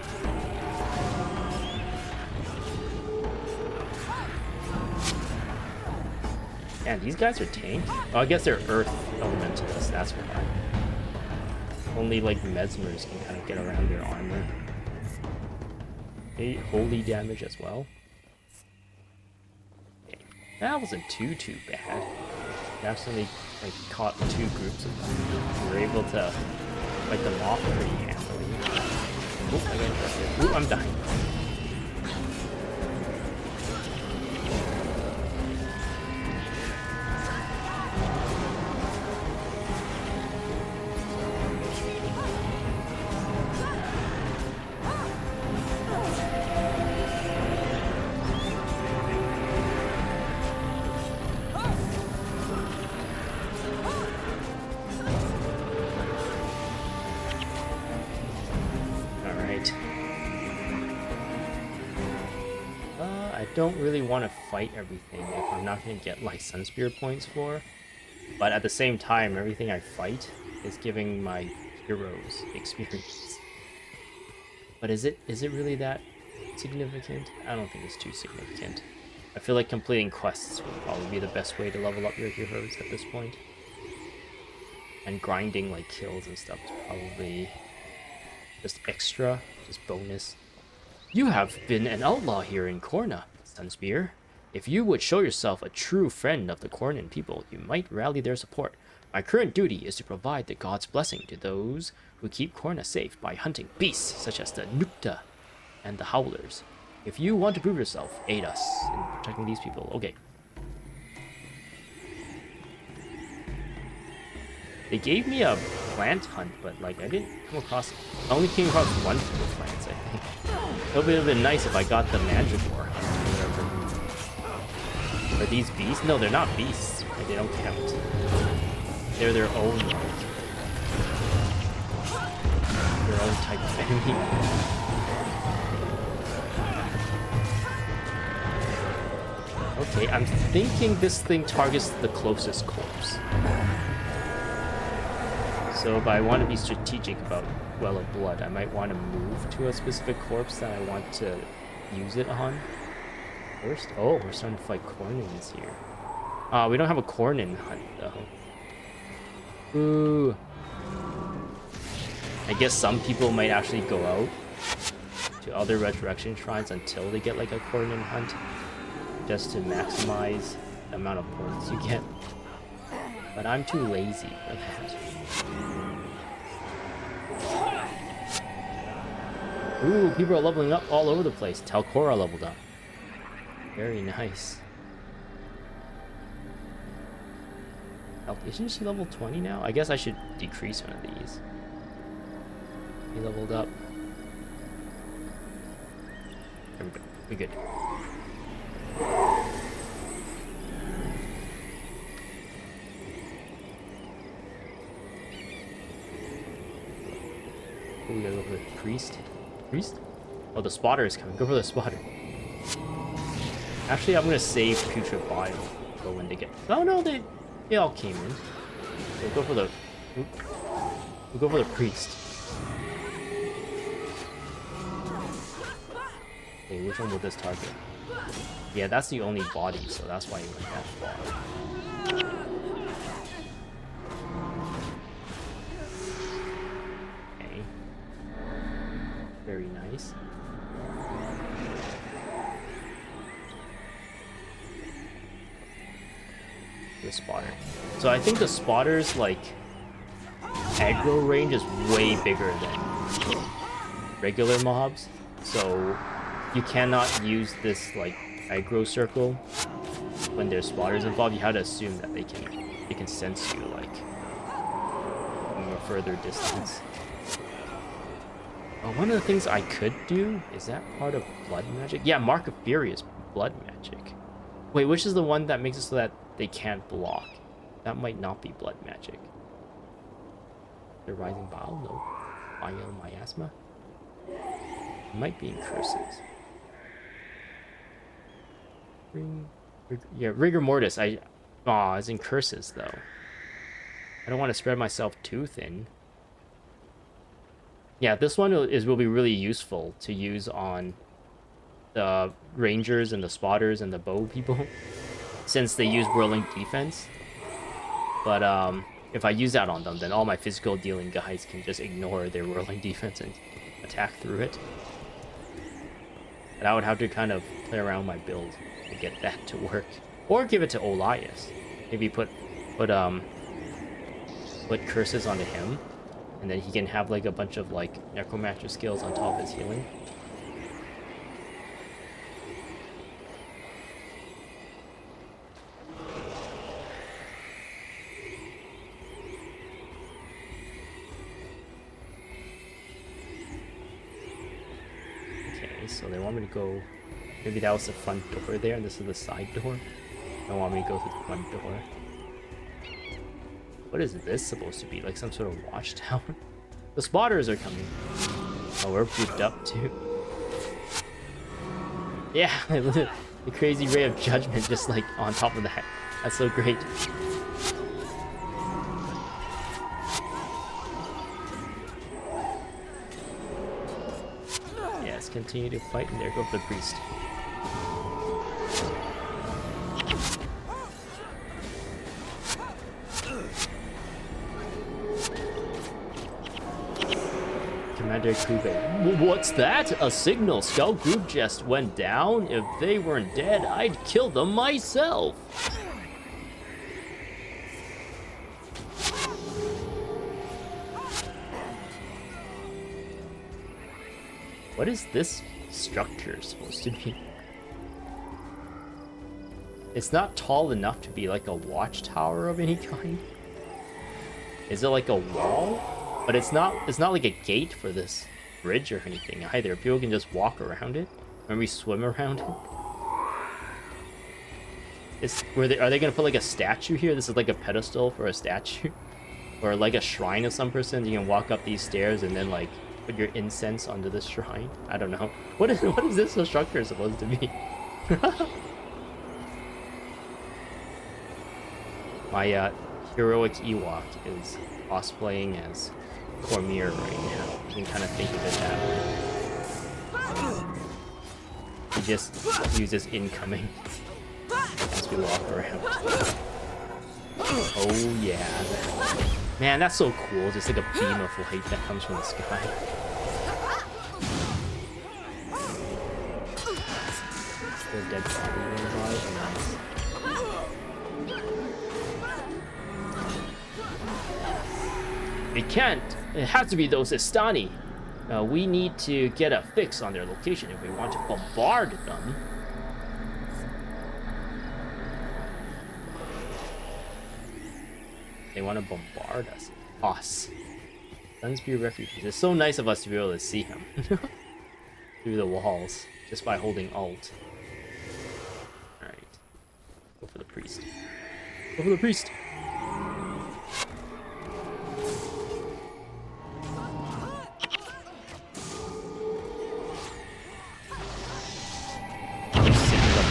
And these guys are tanked. Oh, I guess they're Earth Elementalists, that's why. Only like Mesmers can kind of get around their armor. Okay, holy damage as well. Okay. That wasn't too bad. Definitely like caught two groups of them. We were able to fight them off pretty handily. Oop, I got interrupted. Ooh, I'm dying. Don't really want to fight everything if I'm not going to get like Sunspear points for. But at the same time, everything I fight is giving my heroes experience. But is it really that significant? I don't think it's too significant. I feel like completing quests would probably be the best way to level up your heroes at this point. And grinding like kills and stuff is probably just extra, just bonus. You have been an outlaw here in Kourna, Sunspear. If you would show yourself a true friend of the Kournan people, you might rally their support. My current duty is to provide the god's blessing to those who keep Kourna safe by hunting beasts such as the Nukta and the Howlers. If you want to prove yourself, aid us in protecting these people. Okay. They gave me a plant hunt, but like I didn't come across. I only came across one of the plants, I think. It would have been nice if I got the mandragore hunt or whatever. Are these beasts? No, they're not beasts. They don't count. They're their own type of enemy. Okay, I'm thinking this thing targets the closest corpse. So if I want to be strategic about Well of Blood, I might want to move to a specific corpse that I want to use it on first. Oh, we're starting to fight Kournans here. We don't have a Kournan hunt though. Ooh. I guess some people might actually go out to other resurrection shrines until they get like a Kournan hunt, just to maximize the amount of points you get. But I'm too lazy for that. Ooh, people are leveling up all over the place. Talcora leveled up. Very nice. Isn't she level 20 now? I guess I should decrease one of these. He leveled up. There we go. We're good. Ooh, we gotta go for the priest. Priest? Oh, the spotter is coming. Go for the spotter. Actually, I'm gonna save Putrid Bile for when they get. Oh no, they all came in. We'll go for the. We'll go for the priest. Okay, which one will this target? Yeah, that's the only body, so that's why he went that far. Okay. Very nice. The spotter. So I think the spotter's like aggro range is way bigger than regular mobs. So you cannot use this like aggro circle when there's spotters involved. You have to assume that they can sense you like from a further distance. Oh, one of the things I could do, is that part of blood magic? Yeah, Mark of Fury is blood magic. Wait, which is the one that makes it so that they can't block? That might not be blood magic. The Rising Bile? No. Bile Miasma? It might be in curses. Yeah, Rigor Mortis. It's in curses though. I don't want to spread myself too thin. Yeah, this one will be really useful to use on the rangers and the spotters and the bow people, since they use whirling defense. But if I use that on them, then all my physical dealing guys can just ignore their whirling defense and attack through it. But I would have to kind of play around my build to get that to work, or give it to Olias. Maybe put curses onto him, and then he can have like a bunch of like necromancer skills on top of his healing. Okay, so they want me to go. Maybe that was the front door there, and this is the side door. They want me to go through the front door. What is this supposed to be? Like some sort of watchtower? The spotters are coming. Oh, we're grouped up too. Yeah, the crazy ray of judgment just like on top of that. That's so great. Yes, continue to fight, and there goes the priest. Commander Kube. What's that? A signal. Scout group just went down. If they weren't dead, I'd kill them myself. What is this structure supposed to be? It's not tall enough to be like a watchtower of any kind. Is it like a wall? But it's not like a gate for this bridge or anything either. People can just walk around it. Maybe swim around it. Are they gonna put like a statue here? This is like a pedestal for a statue? Or like a shrine of some person. You can walk up these stairs and then like put your incense onto this shrine. I don't know. What is this structure supposed to be? My heroic Ewok is cosplaying as Cormier right now. You can kind of think of it that way. He just uses incoming as we walk around. Oh yeah. Man, that's so cool. Just like a beam of light that comes from the sky. The dead body nearby. Nice. It can't. It has to be those Istani. We need to get a fix on their location if we want to bombard them. They want to bombard us. Sunspear refugees. It's so nice of us to be able to see him through the walls just by holding Alt. Alright. Go for the priest. Go for the priest!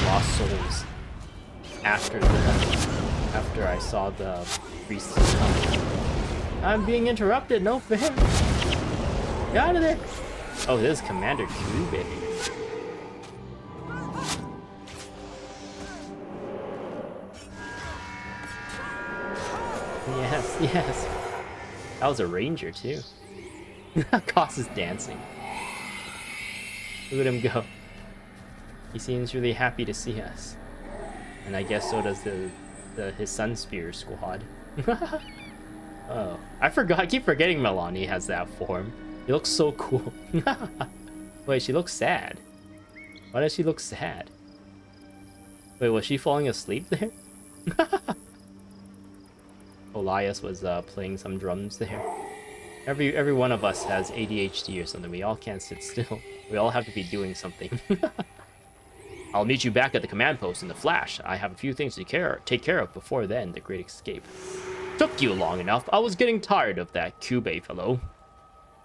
Lost souls after I saw the priests come. I'm being interrupted, no fair. Get out of there. Oh, this is Commander Cube. Yes. That was a ranger too. Koss is dancing. Look at him go. He seems really happy to see us. And I guess so does his Sunspear squad. Oh, I keep forgetting Melanie has that form. He looks so cool. Wait, she looks sad. Why does she look sad? Wait, was she falling asleep there? Elias was playing some drums there. Every one of us has ADHD or something. We all can't sit still. We all have to be doing something. I'll meet you back at the command post in the flash. I have a few things to take care of before then, the great escape. Took you long enough. I was getting tired of that Cube fellow.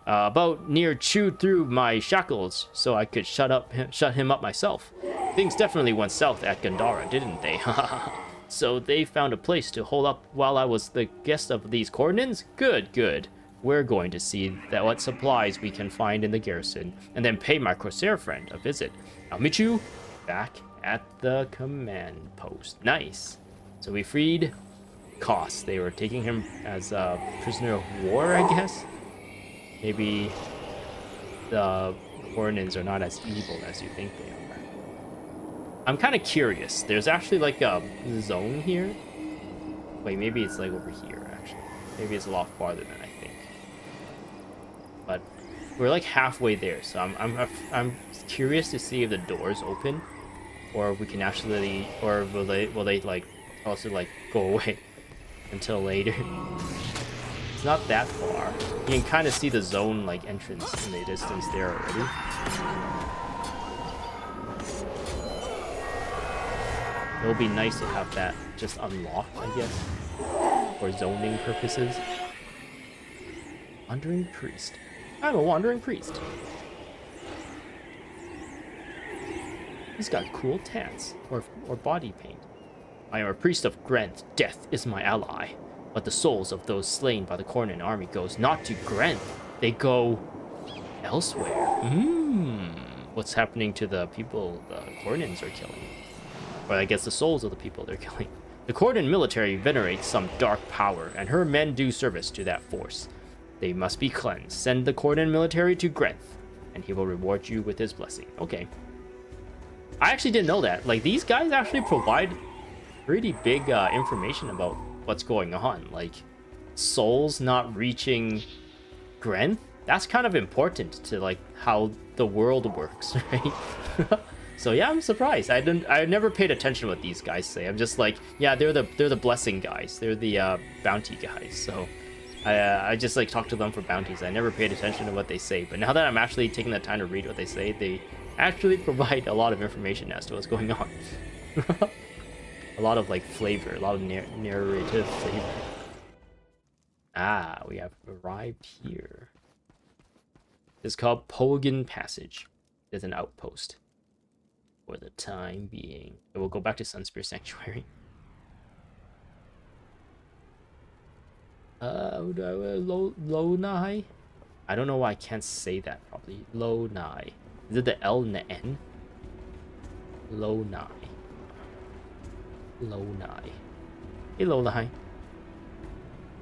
About near chewed through my shackles so I could shut him up myself. Things definitely went south at Gandara, didn't they? So they found a place to hold up while I was the guest of these Kournans? Good. We're going to see what supplies we can find in the garrison, and then pay my Corsair friend a visit. I'll meet you back at the command post. Nice. So we freed Koss. They were taking him as a prisoner of war, I guess. Maybe the Kournans are not as evil as you think they are. I'm kind of curious. There's actually like a zone here. Wait, maybe it's like over here, actually. Maybe it's a lot farther than I think. But we're like halfway there, so I'm curious to see if the doors open, or we can actually, or will they like also like go away until later. It's not that far. You can kind of see the zone like entrance in the distance there already. It would be nice to have that just unlocked, I guess, for zoning purposes. Wandering priest. I'm a wandering priest. He's got cool tats or body paint. I am a priest of Grenth. Death is my ally. But the souls of those slain by the Kournan army goes not to Grenth. They go elsewhere. What's happening to the people the Kournans are killing? Or I guess the souls of the people they're killing. The Kournan military venerates some dark power, and her men do service to that force. They must be cleansed. Send the Kournan military to Grenth, and he will reward you with his blessing. Okay. I actually didn't know that. Like, these guys actually provide pretty big information about what's going on. Like, souls not reaching Grenth? That's kind of important to, like, how the world works, right? So yeah, I'm surprised. I never paid attention to what these guys say. I'm just like, yeah, they're the blessing guys. They're the bounty guys. So I just like talk to them for bounties. I never paid attention to what they say. But now that I'm actually taking the time to read what they say, they actually provide a lot of information as to what's going on. A lot of like flavor, a lot of narrative flavor. Ah, we have arrived here. It's called Pogan Passage. There's an outpost. For the time being. We'll go back to Sunspear Sanctuary. Lonai? I don't know why I can't say that properly. Lonai. Is it the L and the N? Lonai. Lonai. Hey, Lonai.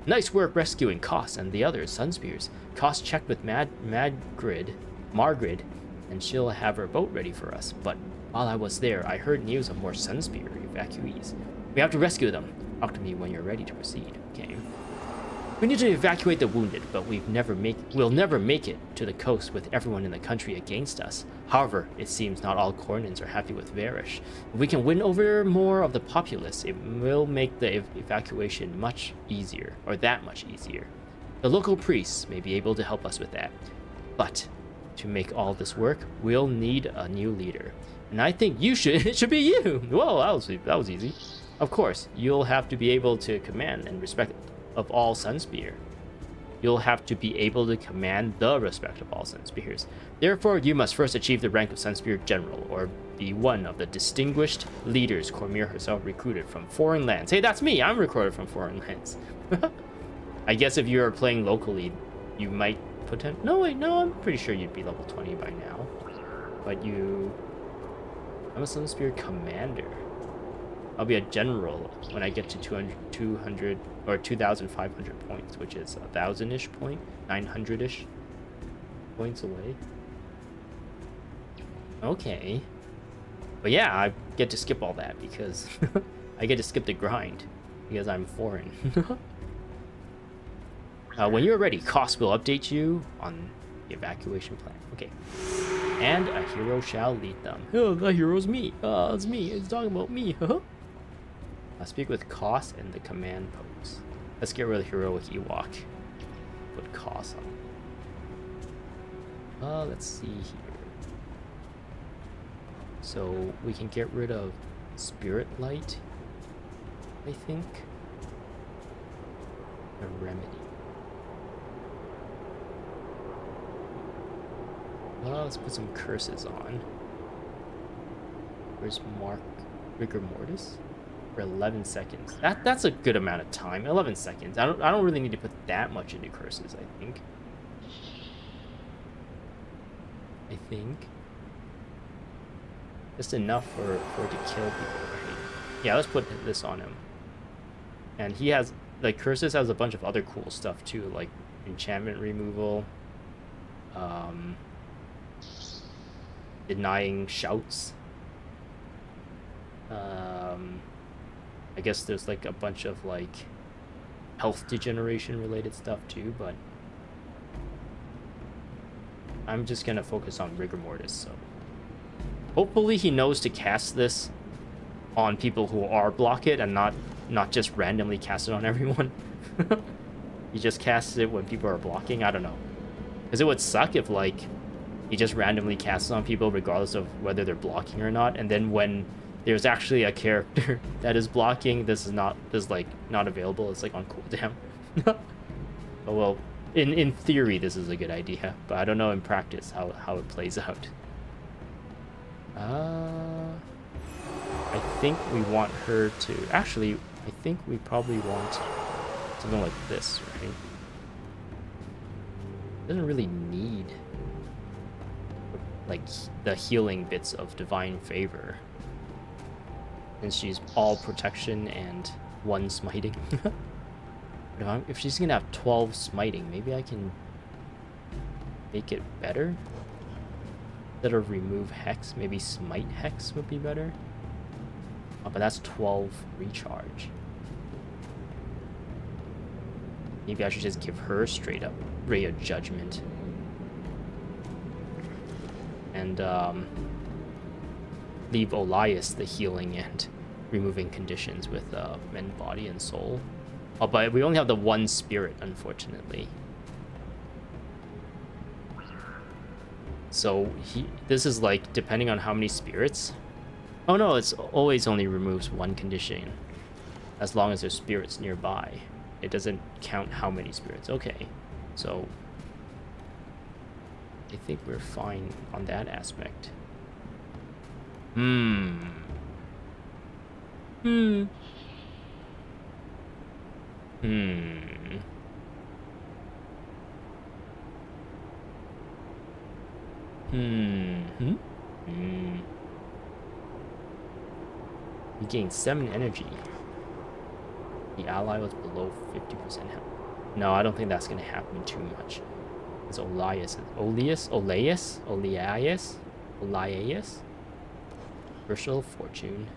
Nice work rescuing Koss and the other Sunspears. Koss checked with Margrid, and she'll have her boat ready for us. But while I was there, I heard news of more Sunspear evacuees. We have to rescue them. Talk to me when you're ready to proceed. Okay. We need to evacuate the wounded, but we'll never make it to the coast with everyone in the country against us. However, it seems not all Kournans are happy with Varesh. If we can win over more of the populace, it will make the evacuation much easier, or that much easier. The local priests may be able to help us with that. But to make all this work, we'll need a new leader. And I think it should be you. Whoa, that was easy. Of course, you'll have to be able to command and respect of all Sunspear. You'll have to be able to command the respect of all Sunspears. Therefore, you must first achieve the rank of Sunspear General, or be one of the distinguished leaders Cormyr herself recruited from foreign lands. Hey, that's me! I'm recruited from foreign lands. I guess if you are playing locally, you might no, wait, no, I'm pretty sure you'd be level 20 by now. But I'm a Sunspear Commander. I'll be a general when I get to 200 or 2,500 points, which is 1,000-ish point, 900-ish points away. Okay. But yeah, I get to skip all that because I get to skip the grind because I'm foreign. When you're ready, Koss will update you on the evacuation plan. Okay. And a hero shall lead them. Oh, the hero's me. It's me. It's talking about me. I'll speak with Koss and the command post. Let's get rid of the heroic Ewok. Put Koss on. Let's see here. So we can get rid of Spirit Light, I think. A remedy. Let's put some curses on. Where's Rigor Mortis? For 11 seconds. That's a good amount of time. 11 seconds. I don't really need to put that much into curses, I think. Just enough for it to kill people, right? Yeah, let's put this on him. And he has, like, curses has a bunch of other cool stuff too, like enchantment removal, denying shouts. I guess there's like a bunch of like health degeneration related stuff too, but I'm just gonna focus on Rigor Mortis. So hopefully he knows to cast this on people who are block it and not just randomly cast it on everyone. He just casts it when people are blocking. I don't know, because it would suck if like he just randomly casts on people regardless of whether they're blocking or not, and then when there's actually a character that is blocking, this is not available. It's like on cooldown. Oh well, in theory this is a good idea, but I don't know in practice how it plays out. I think we want her to actually. I think we probably want something like this, right? Doesn't really need like the healing bits of divine favor. And she's all protection and 1 smiting. But if she's gonna have 12 smiting, maybe I can make it better. Instead of remove hex, maybe smite hex would be better. Oh, but that's 12 recharge. Maybe I should just give her straight up Ray of Judgment. And leave Olias the healing and removing conditions with men, body, and soul. Oh, but we only have the 1 spirit, unfortunately. So this is like depending on how many spirits. Oh no, it's always only removes 1 condition as long as there's spirits nearby. It doesn't count how many spirits. Okay, so I think we're fine on that aspect. You gain 7 energy. The ally was below 50% health. No, I don't think that's gonna happen too much. It's Olias. Olias? Virtual Fortune.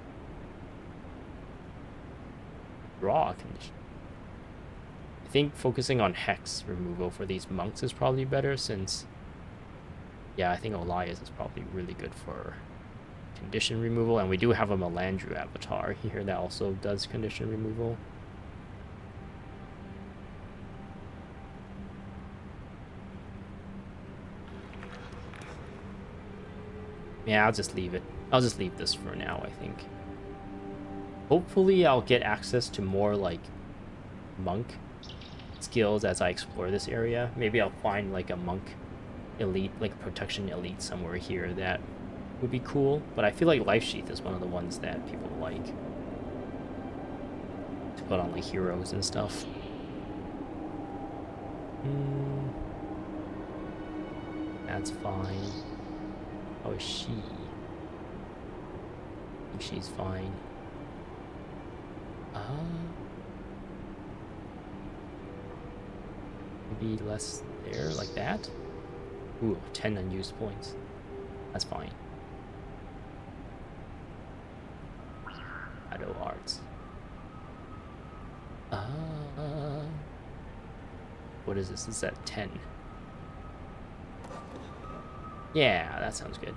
Draw condition. I think focusing on hex removal for these monks is probably better since... Yeah, I think Olias is probably really good for condition removal, and we do have a Melandru avatar here that also does condition removal. Yeah, I'll just leave it. I'll just leave this for now, I think. Hopefully I'll get access to more, like, monk skills as I explore this area. Maybe I'll find, like, a monk elite, like a protection elite somewhere here that would be cool. But I feel like Life Sheath is one of the ones that people like to put on, like, heroes and stuff. That's fine. How is she? I think she's fine. Maybe less there, like that. Ooh, 10 unused points. That's fine. Shadow Arts. What is this? This is at 10. Yeah, that sounds good.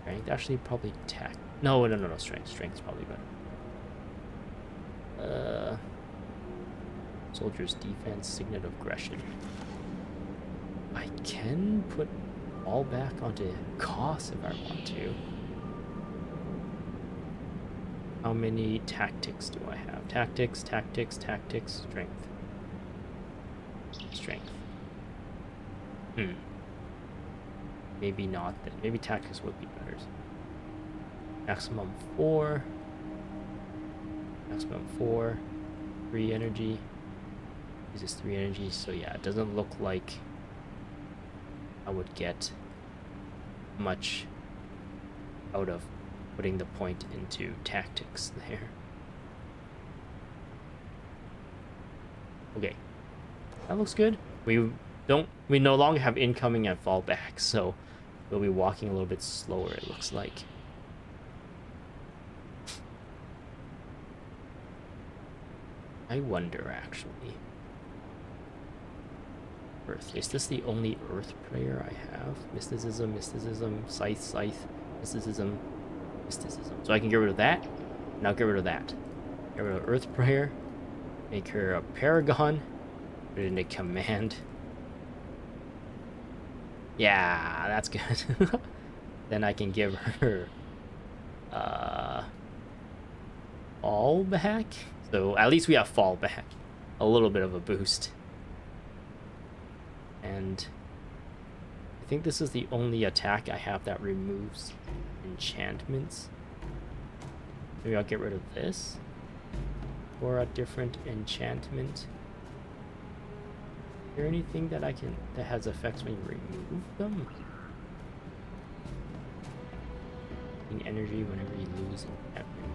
Strength, actually, probably tech. No, strength. Strength is probably better. Soldier's defense, signet of aggression. I can put all back onto cost if I want to. How many tactics do I have? Tactics, strength. Strength. Maybe not then. Maybe tactics would be better. Maximum 4. Maximum 4. 3 energy. Uses 3 energy, so yeah, it doesn't look like I would get much out of putting the point into tactics there. Okay. That looks good. We no longer have incoming and fallback, so we'll be walking a little bit slower, it looks like. I wonder, actually. Earth. Is this the only Earth prayer I have? Mysticism, Scythe, Mysticism. So I can get rid of that, and I'll get rid of that. Get rid of Earth prayer. Make her a Paragon. Put it into command. Yeah, that's good. Then I can give her fall back. So at least we have fall back. A little bit of a boost. And I think this is the only attack I have that removes enchantments. Maybe I'll get rid of this for a different enchantment. Is there anything that that has effects when you remove them? Gain energy whenever you lose enchantment.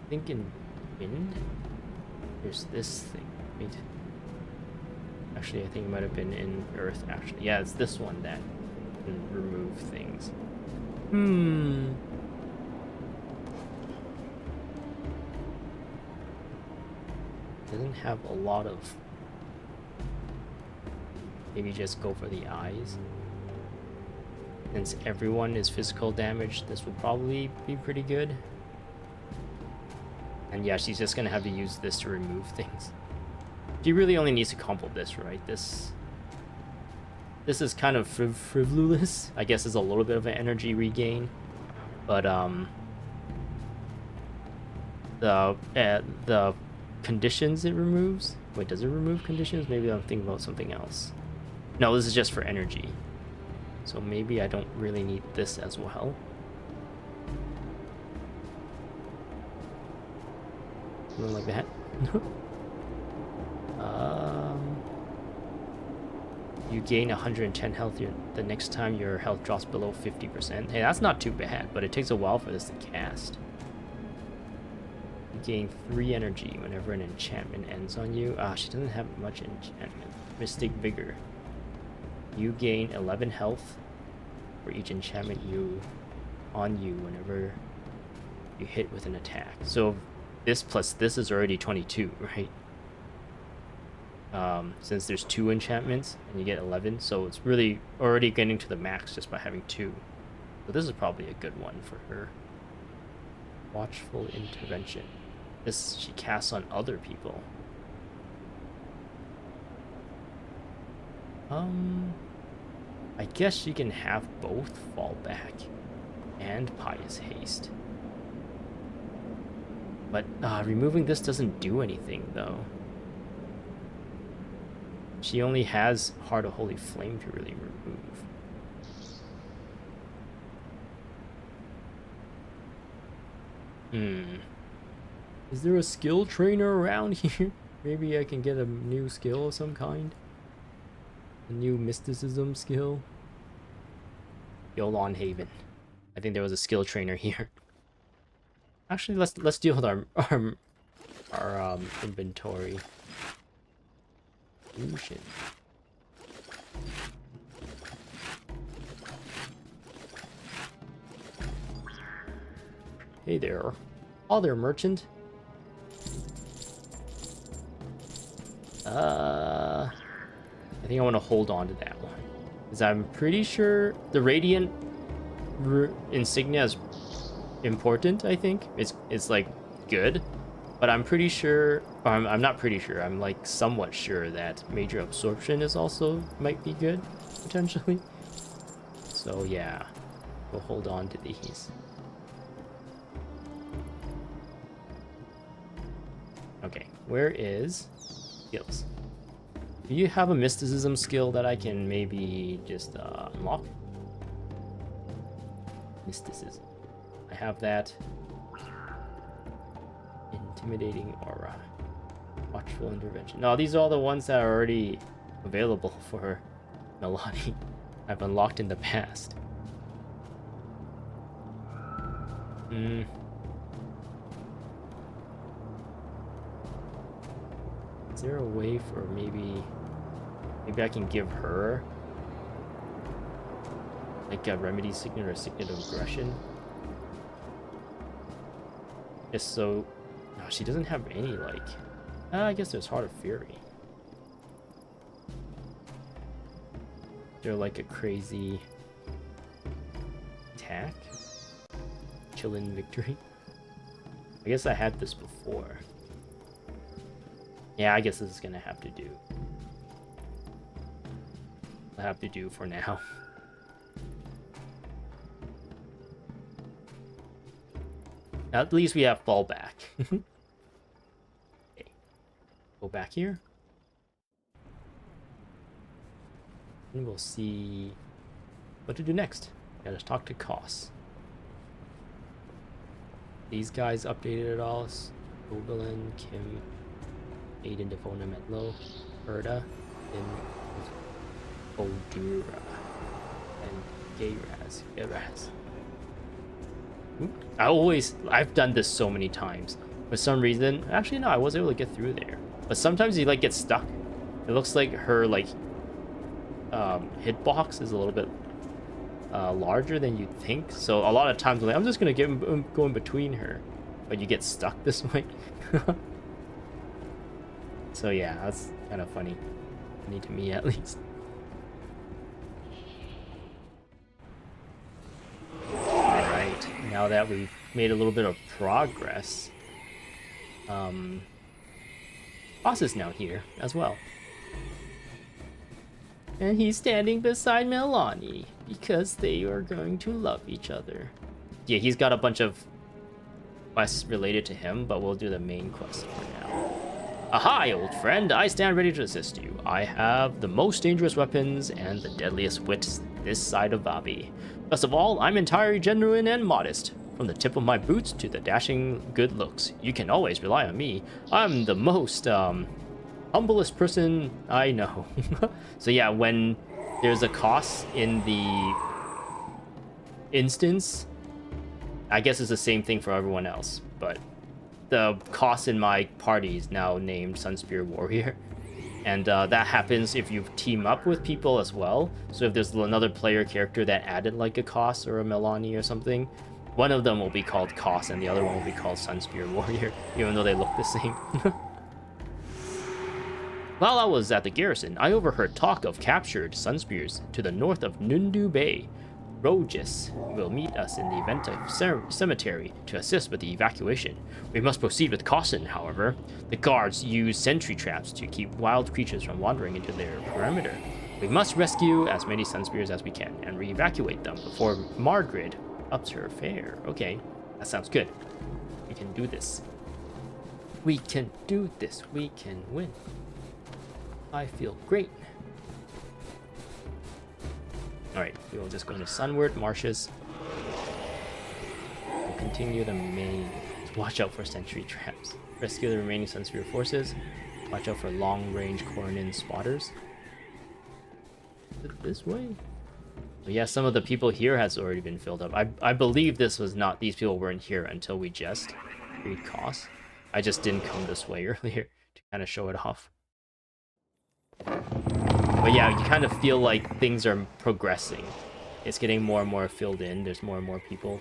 I think in wind, there's this thing, right? Actually, I think it might have been in earth, actually. Yeah, it's this one that can remove things. Doesn't have a lot of... Maybe just go for the eyes. Since everyone is physical damage, this would probably be pretty good. And yeah, she's just gonna have to use this to remove things. She really only needs to combo this, right? This is kind of frivolous. I guess it's a little bit of an energy regain, but the conditions it removes. Wait, does it remove conditions? Maybe I'm thinking about something else. No, this is just for energy. So maybe I don't really need this as well. Something like that. You gain 110 health the next time your health drops below 50%. Hey, that's not too bad, but it takes a while for this to cast. You gain 3 energy whenever an enchantment ends on you. Ah, she doesn't have much enchantment. Mystic Vigor. You gain 11 health for each enchantment on you whenever you hit with an attack. So this plus this is already 22, right? Since there's 2 enchantments and you get 11, so it's really already getting to the max just by having 2. So this is probably a good one for her. Watchful Intervention. This she casts on other people. I guess she can have both Fallback and Pious Haste. But removing this doesn't do anything though. She only has Heart of Holy Flame to really remove. Is there a skill trainer around here? Maybe I can get a new skill of some kind? A new mysticism skill? Yolon Haven. I think there was a skill trainer here. Actually, let's deal with our inventory. Fusion. Hey there. Oh, there, merchant. I think I want to hold on to that one. Because I'm pretty sure the Radiant insignia is important, I think. It's like good. But I'm pretty sure, I'm not pretty sure, I'm like somewhat sure that Major Absorption is also might be good, potentially. So yeah, we'll hold on to these. Okay, where is skills? Do you have a mysticism skill that I can maybe just unlock? Mysticism. I have that. Intimidating Aura. Watchful Intervention. No, these are all the ones that are already available for Melanie. I've unlocked in the past. Is there a way for maybe I can give her like a Remedy Signet or a Signet of Aggression? Just so no, she doesn't have any like I guess there's Heart of Fury. They're like a crazy attack. Chillin' Victory. I guess I had this before. Yeah, I guess this is gonna have to do. I'll have to do for now. At least we have fallback. Okay. Go back here. And we'll see what to do next. Gotta talk to Koss. These guys updated at all. Oberlin, Kim, Aiden, Devona, Metlo, Erda, and Odura, and Gayraz. I've done this so many times. For some reason, actually no, I was able to get through there. But sometimes you like get stuck. It looks like her like hitbox is a little bit larger than you'd think. So a lot of times I'm like, I'm just gonna go in between her, but you get stuck this way. So yeah, that's kind of funny to me at least. Alright, now that we've made a little bit of progress, Boss is now here as well. And he's standing beside Melanie because they are going to love each other. Yeah, he's got a bunch of quests related to him, but we'll do the main quest for now. Aha, old friend, I stand ready to assist you. I have the most dangerous weapons and the deadliest wits this side of Vabi. Best of all, I'm entirely genuine and modest. From the tip of my boots to the dashing good looks, you can always rely on me. I'm the most, Humblest person I know. So yeah, when there's a cost in the instance, I guess it's the same thing for everyone else, but the cost in my party is now named Sunspear Warrior. And that happens if you team up with people as well. So if there's another player character that added like a Koss or a Melani or something, one of them will be called Koss and the other one will be called Sunspear Warrior, even though they look the same. While I was at the garrison, I overheard talk of captured Sunspears to the north of Nundu Bay. Rogus will meet us in the Event Cemetery to assist with the evacuation. We must proceed with caution, however. The guards use sentry traps to keep wild creatures from wandering into their perimeter. We must rescue as many Sunspears as we can and re-evacuate them before Margaret ups her fare. Okay, that sounds good. We can do this. We can do this. We can win. I feel great. Alright, we will just go into Sunward Marshes. We'll continue the main. Watch out for sentry traps. Rescue the remaining Sunspear forces. Watch out for long-range Kournan spotters. Is it this way? But yeah, some of the people here has already been filled up. I believe this was not, these people weren't here until we just read Koss. I just didn't come this way earlier to kind of show it off. But yeah, you kind of feel like things are progressing. It's getting more and more filled in. There's more and more people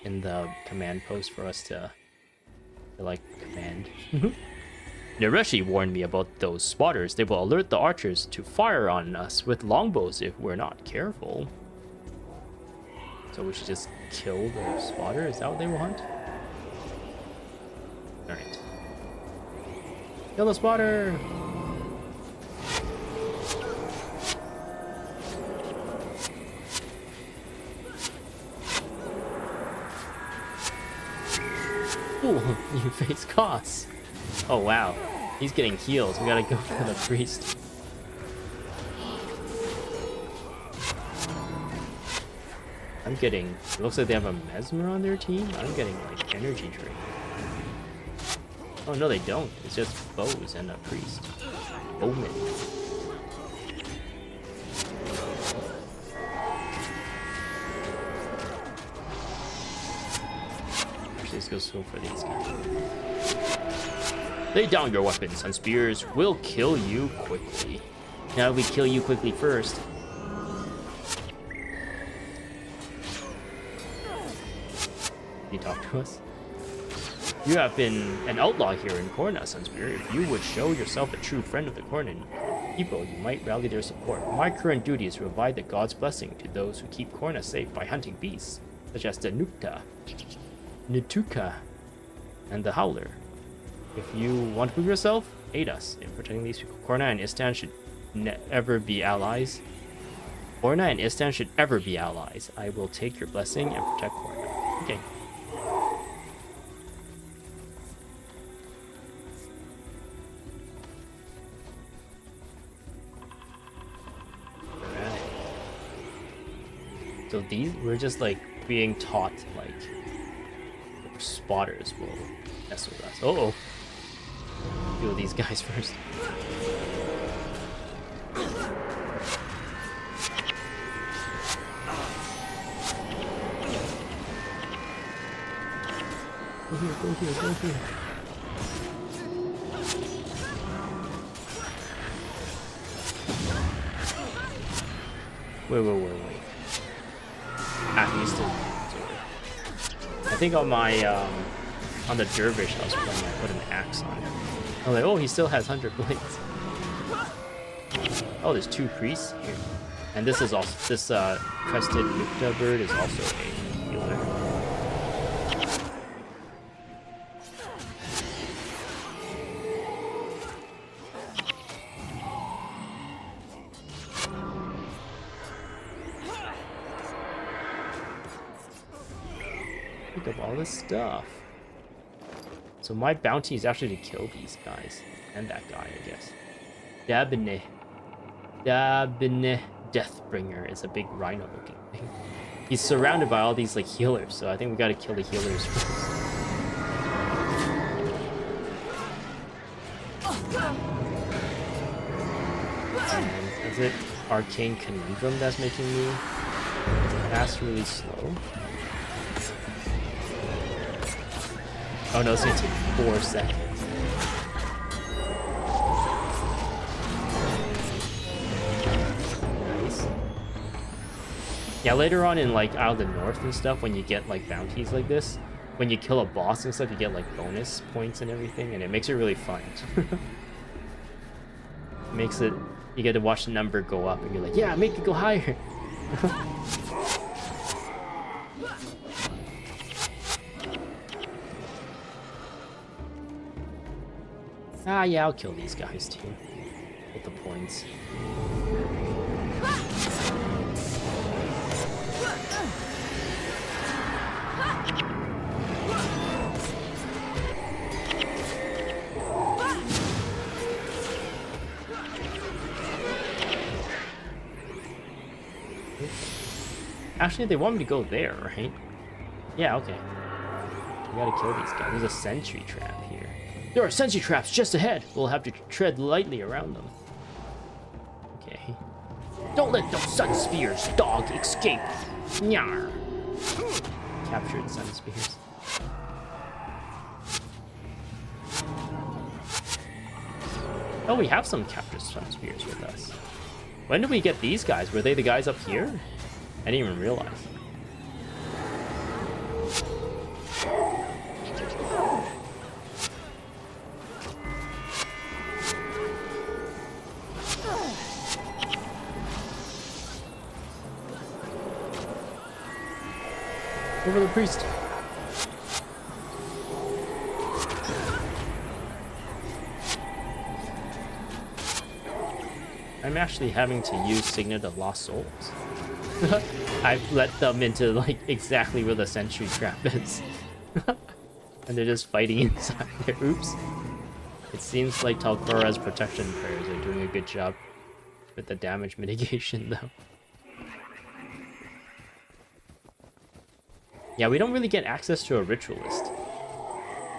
in the command post for us to like, command. Nareshi warned me about those spotters. They will alert the archers to fire on us with longbows if we're not careful. So we should just kill the spotter? Is that what they want? Alright. Kill the spotter! Ooh, you face Koss. Oh wow, he's getting healed. We gotta go for the priest. I'm getting, it looks like they have a Mesmer on their team. I'm getting like energy drink. Oh no, they don't. It's just bows and a priest. Bowman. Let's go for these guys. Lay down your weapons, Sunspears. We'll kill you quickly. Now we kill you quickly first. Can you talk to us? You have been an outlaw here in Kourna, Sunspear. If you would show yourself a true friend of the Kournan people, you might rally their support. My current duty is to provide the god's blessing to those who keep Kourna safe by hunting beasts, such as the Nutuka, and the Howler. If you want to prove yourself, aid us in protecting these people. Kourna and Istan should ever be allies. Kourna and Istan should ever be allies. I will take your blessing and protect Kourna. Okay. Alright. So these, we're just like being taught like spotters will mess with us. Uh-oh. Kill these guys first. Go here, go here, go here. Wait. Ah, he's still... I think on my, on the Dervish I was playing, I put an axe on him. I was like, oh, he still has 100 blades. Oh, there's 2 priests here. And this is also, this, crested Nukta bird is also a healer. Pick up all this stuff. So my bounty is actually to kill these guys. And that guy, I guess. Dabine Deathbringer is a big rhino looking thing. He's surrounded by all these like healers, so I think we gotta kill the healers first. Is it Arcane Conundrum that's making me pass really slow? Oh no, it's gonna take 4 seconds. Nice. Yeah, later on in like Isle of the North and stuff, when you get like bounties like this, when you kill a boss and stuff, you get like bonus points and everything, and it makes it really fun. Makes it, you get to watch the number go up and you're like, yeah, make it go higher. Ah, yeah, I'll kill these guys too. With the points. Actually, they want me to go there, right? Yeah, okay. We gotta kill these guys. There's a sentry trap here. There are sentry traps just ahead. We'll have to tread lightly around them. Okay. Don't let those sun spears, dog, escape. Nyar. Captured sun spears. Oh, we have some captured sun spears with us. When did we get these guys? Were they the guys up here? I didn't even realize. Over the priest. I'm actually having to use Signet of Lost Souls. I've let them into like exactly where the sentry trap is. And they're just fighting inside there. Oops. It seems like Talcora's protection prayers are doing a good job with the damage mitigation though. Yeah, we don't really get access to a ritualist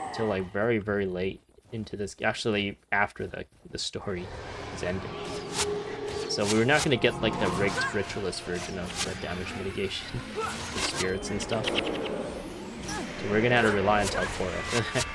until like very, very late into this. Actually, after the story is ending. So we're not gonna get like the rigged ritualist version of the damage mitigation with spirits and stuff. So we're gonna have to rely on Talcora for that.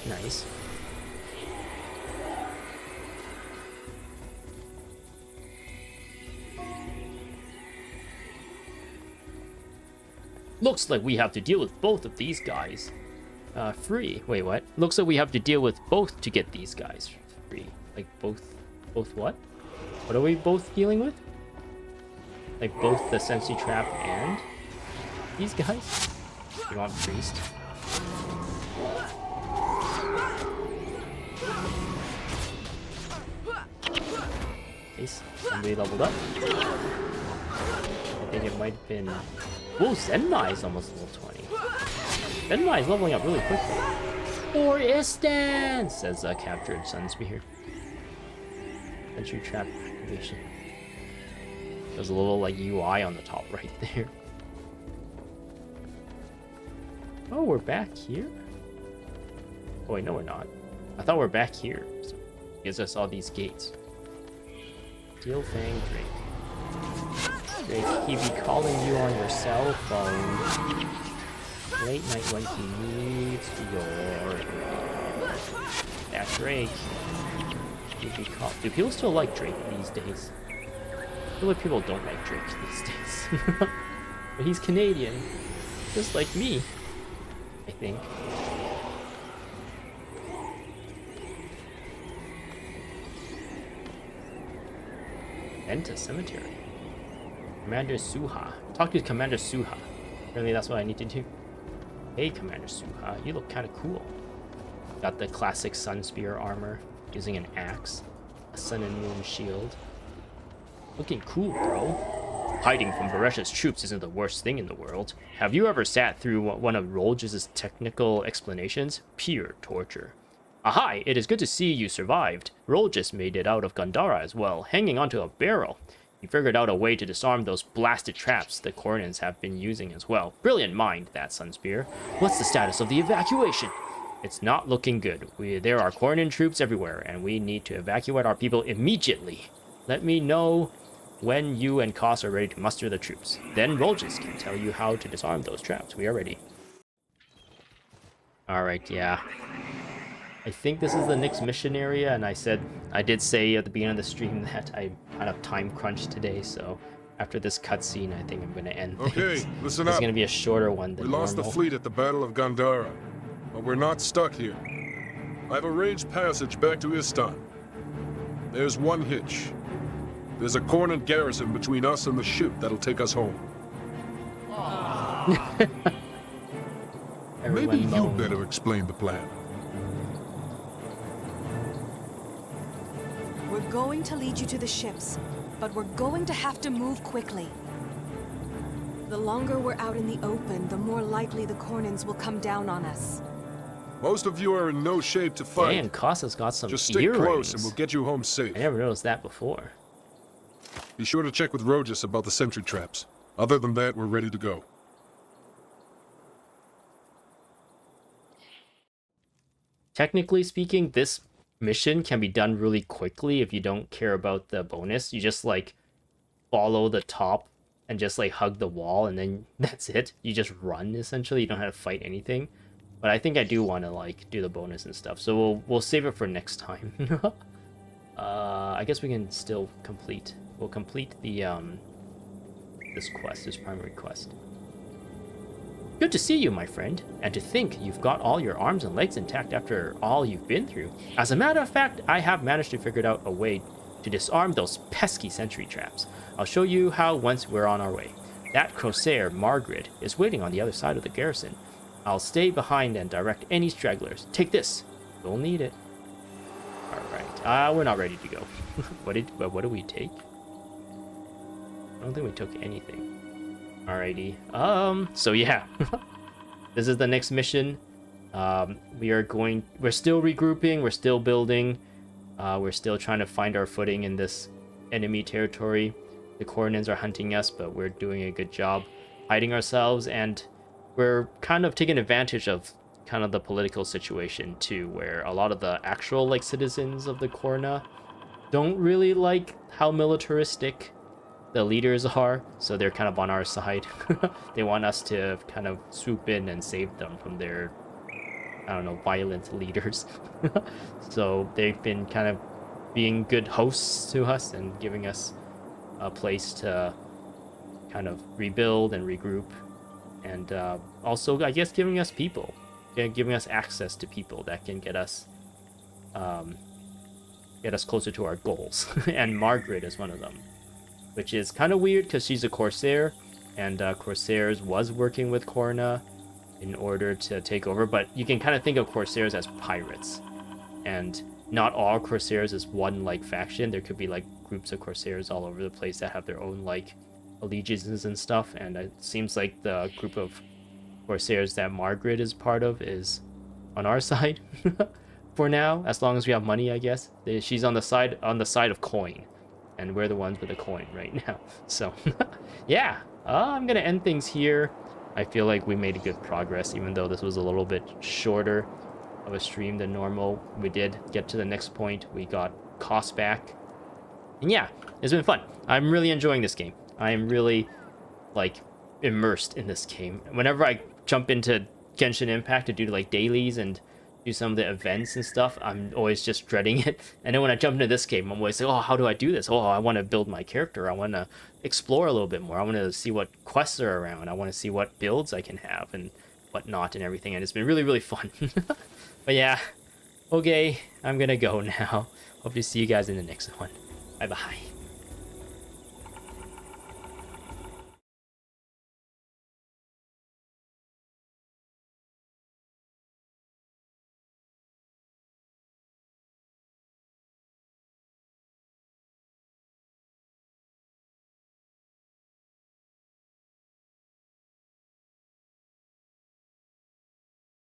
Nice. Looks like we have to deal with both of these guys. Free. Wait, what? Looks like we have to deal with both to get these guys free. Like both what? What are we both dealing with? Like both the Sensi Trap and these guys? You want priest? Nice. Somebody leveled up. I think it might have been... Whoa, Zenmai is almost level 20. Zenmai is leveling up really quickly. For instance, says captured Sunspear. Sentry trap activation. There's a little like UI on the top right there. Oh, we're back here? Oh wait, no we're not. I thought we're back here. So it gives us all these gates. Steel Fang Drake. Drake, he be calling you on your cell phone. Late night when he needs your... That Drake. He be call... Do people still like Drake these days? I feel like people don't like Drake these days. But he's Canadian. Just like me. I think. Venta Cemetery. Commander Suha. Talk to Commander Suha. Apparently that's what I need to do. Hey, Commander Suha, you look kind of cool. Got the classic Sun Spear armor, using an axe, a Sun and Moon shield. Looking cool, bro. Hiding from Varesh's troops isn't the worst thing in the world. Have you ever sat through one of Rolges' technical explanations? Pure torture. Ahai, it is good to see you survived. Rolges made it out of Gandara as well, hanging onto a barrel. He figured out a way to disarm those blasted traps the Kournans have been using as well. Brilliant mind, that Sunspear. What's the status of the evacuation? It's not looking good. There are Kournan troops everywhere, and we need to evacuate our people immediately. Let me know when you and Koss are ready to muster the troops. Then Rolges can tell you how to disarm those traps. We are ready. Alright, yeah. I think this is the next mission area, and I did say at the beginning of the stream that I kind of time crunched today, so after this cutscene, I think I'm going to end things. Okay, listen This up. is going to be a shorter one than We lost the normal. fleet at the Battle of Gandara, but we're not stuck here. I've arranged passage back to Istan. There's one hitch. There's a Kournan garrison between us and the ship that'll take us home. Everyone Maybe you moaned. better explain the plan. We're going to lead you to the ships, but we're going to have to move quickly. The longer we're out in the open, the more likely the Kournans will come down on us. Most of you are in no shape to fight. Dang, Koss has got some Just stick earrings. close and we'll get you home safe. I never noticed that before. Be sure to check with Rojas about the sentry traps. Other than that, we're ready to go. Technically speaking, this mission can be done really quickly if you don't care about the bonus. You just like follow the top and just like hug the wall, and then that's it. You just run essentially. You don't have to fight anything. But I think I do want to like do the bonus and stuff, so we'll save it for next time. I guess we can still complete. We'll complete the this quest, this primary quest. Good to see you, my friend, and to think you've got all your arms and legs intact after all you've been through. As a matter of fact, I have managed to figure out a way to disarm those pesky sentry traps. I'll show you how once we're on our way. That Corsair, Margaret, is waiting on the other side of the garrison. I'll stay behind and direct any stragglers. Take this. You'll need it. Alright. We're not ready to go. What did we take? I don't think we took anything. Alrighty. So yeah. This is the next mission. We're still regrouping, we're still building. We're still trying to find our footing in this enemy territory. The Kournans are hunting us, but we're doing a good job hiding ourselves, and we're kind of taking advantage of kind of the political situation too, where a lot of the actual like citizens of the Kourna don't really like how militaristic the leaders are, so they're kind of on our side. They want us to kind of swoop in and save them from their, I don't know, violent leaders. So they've been kind of being good hosts to us and giving us a place to kind of rebuild and regroup, and also I guess giving us people, giving us access to people that can get us closer to our goals. And Margaret is one of them, which is kind of weird because she's a Corsair, and Corsairs was working with Kourna in order to take over, but you can kind of think of Corsairs as pirates, and not all Corsairs is one like faction. There could be like groups of Corsairs all over the place that have their own like allegiances and stuff, and it seems like the group of Corsairs that Margaret is part of is on our side for now, as long as we have money, I guess. She's on the side of coin, and we're the ones with the coin right now. So yeah, I'm gonna end things here. I feel like we made good progress, even though this was a little bit shorter of a stream than normal. We did get to the next point. We got cost back, and yeah, it's been fun. I'm really enjoying this game. I am really like immersed in this game. Whenever I jump into Genshin Impact to do like dailies and do some of the events and stuff, I'm always just dreading it. And then when I jump into this game, I'm always like, oh, how do I do this? Oh, I want to build my character. I want to explore a little bit more. I want to see what quests are around. I want to see what builds I can have and whatnot and everything. And it's been really, really fun. But yeah, okay, I'm gonna go now. Hope to see you guys in the next one. Bye bye.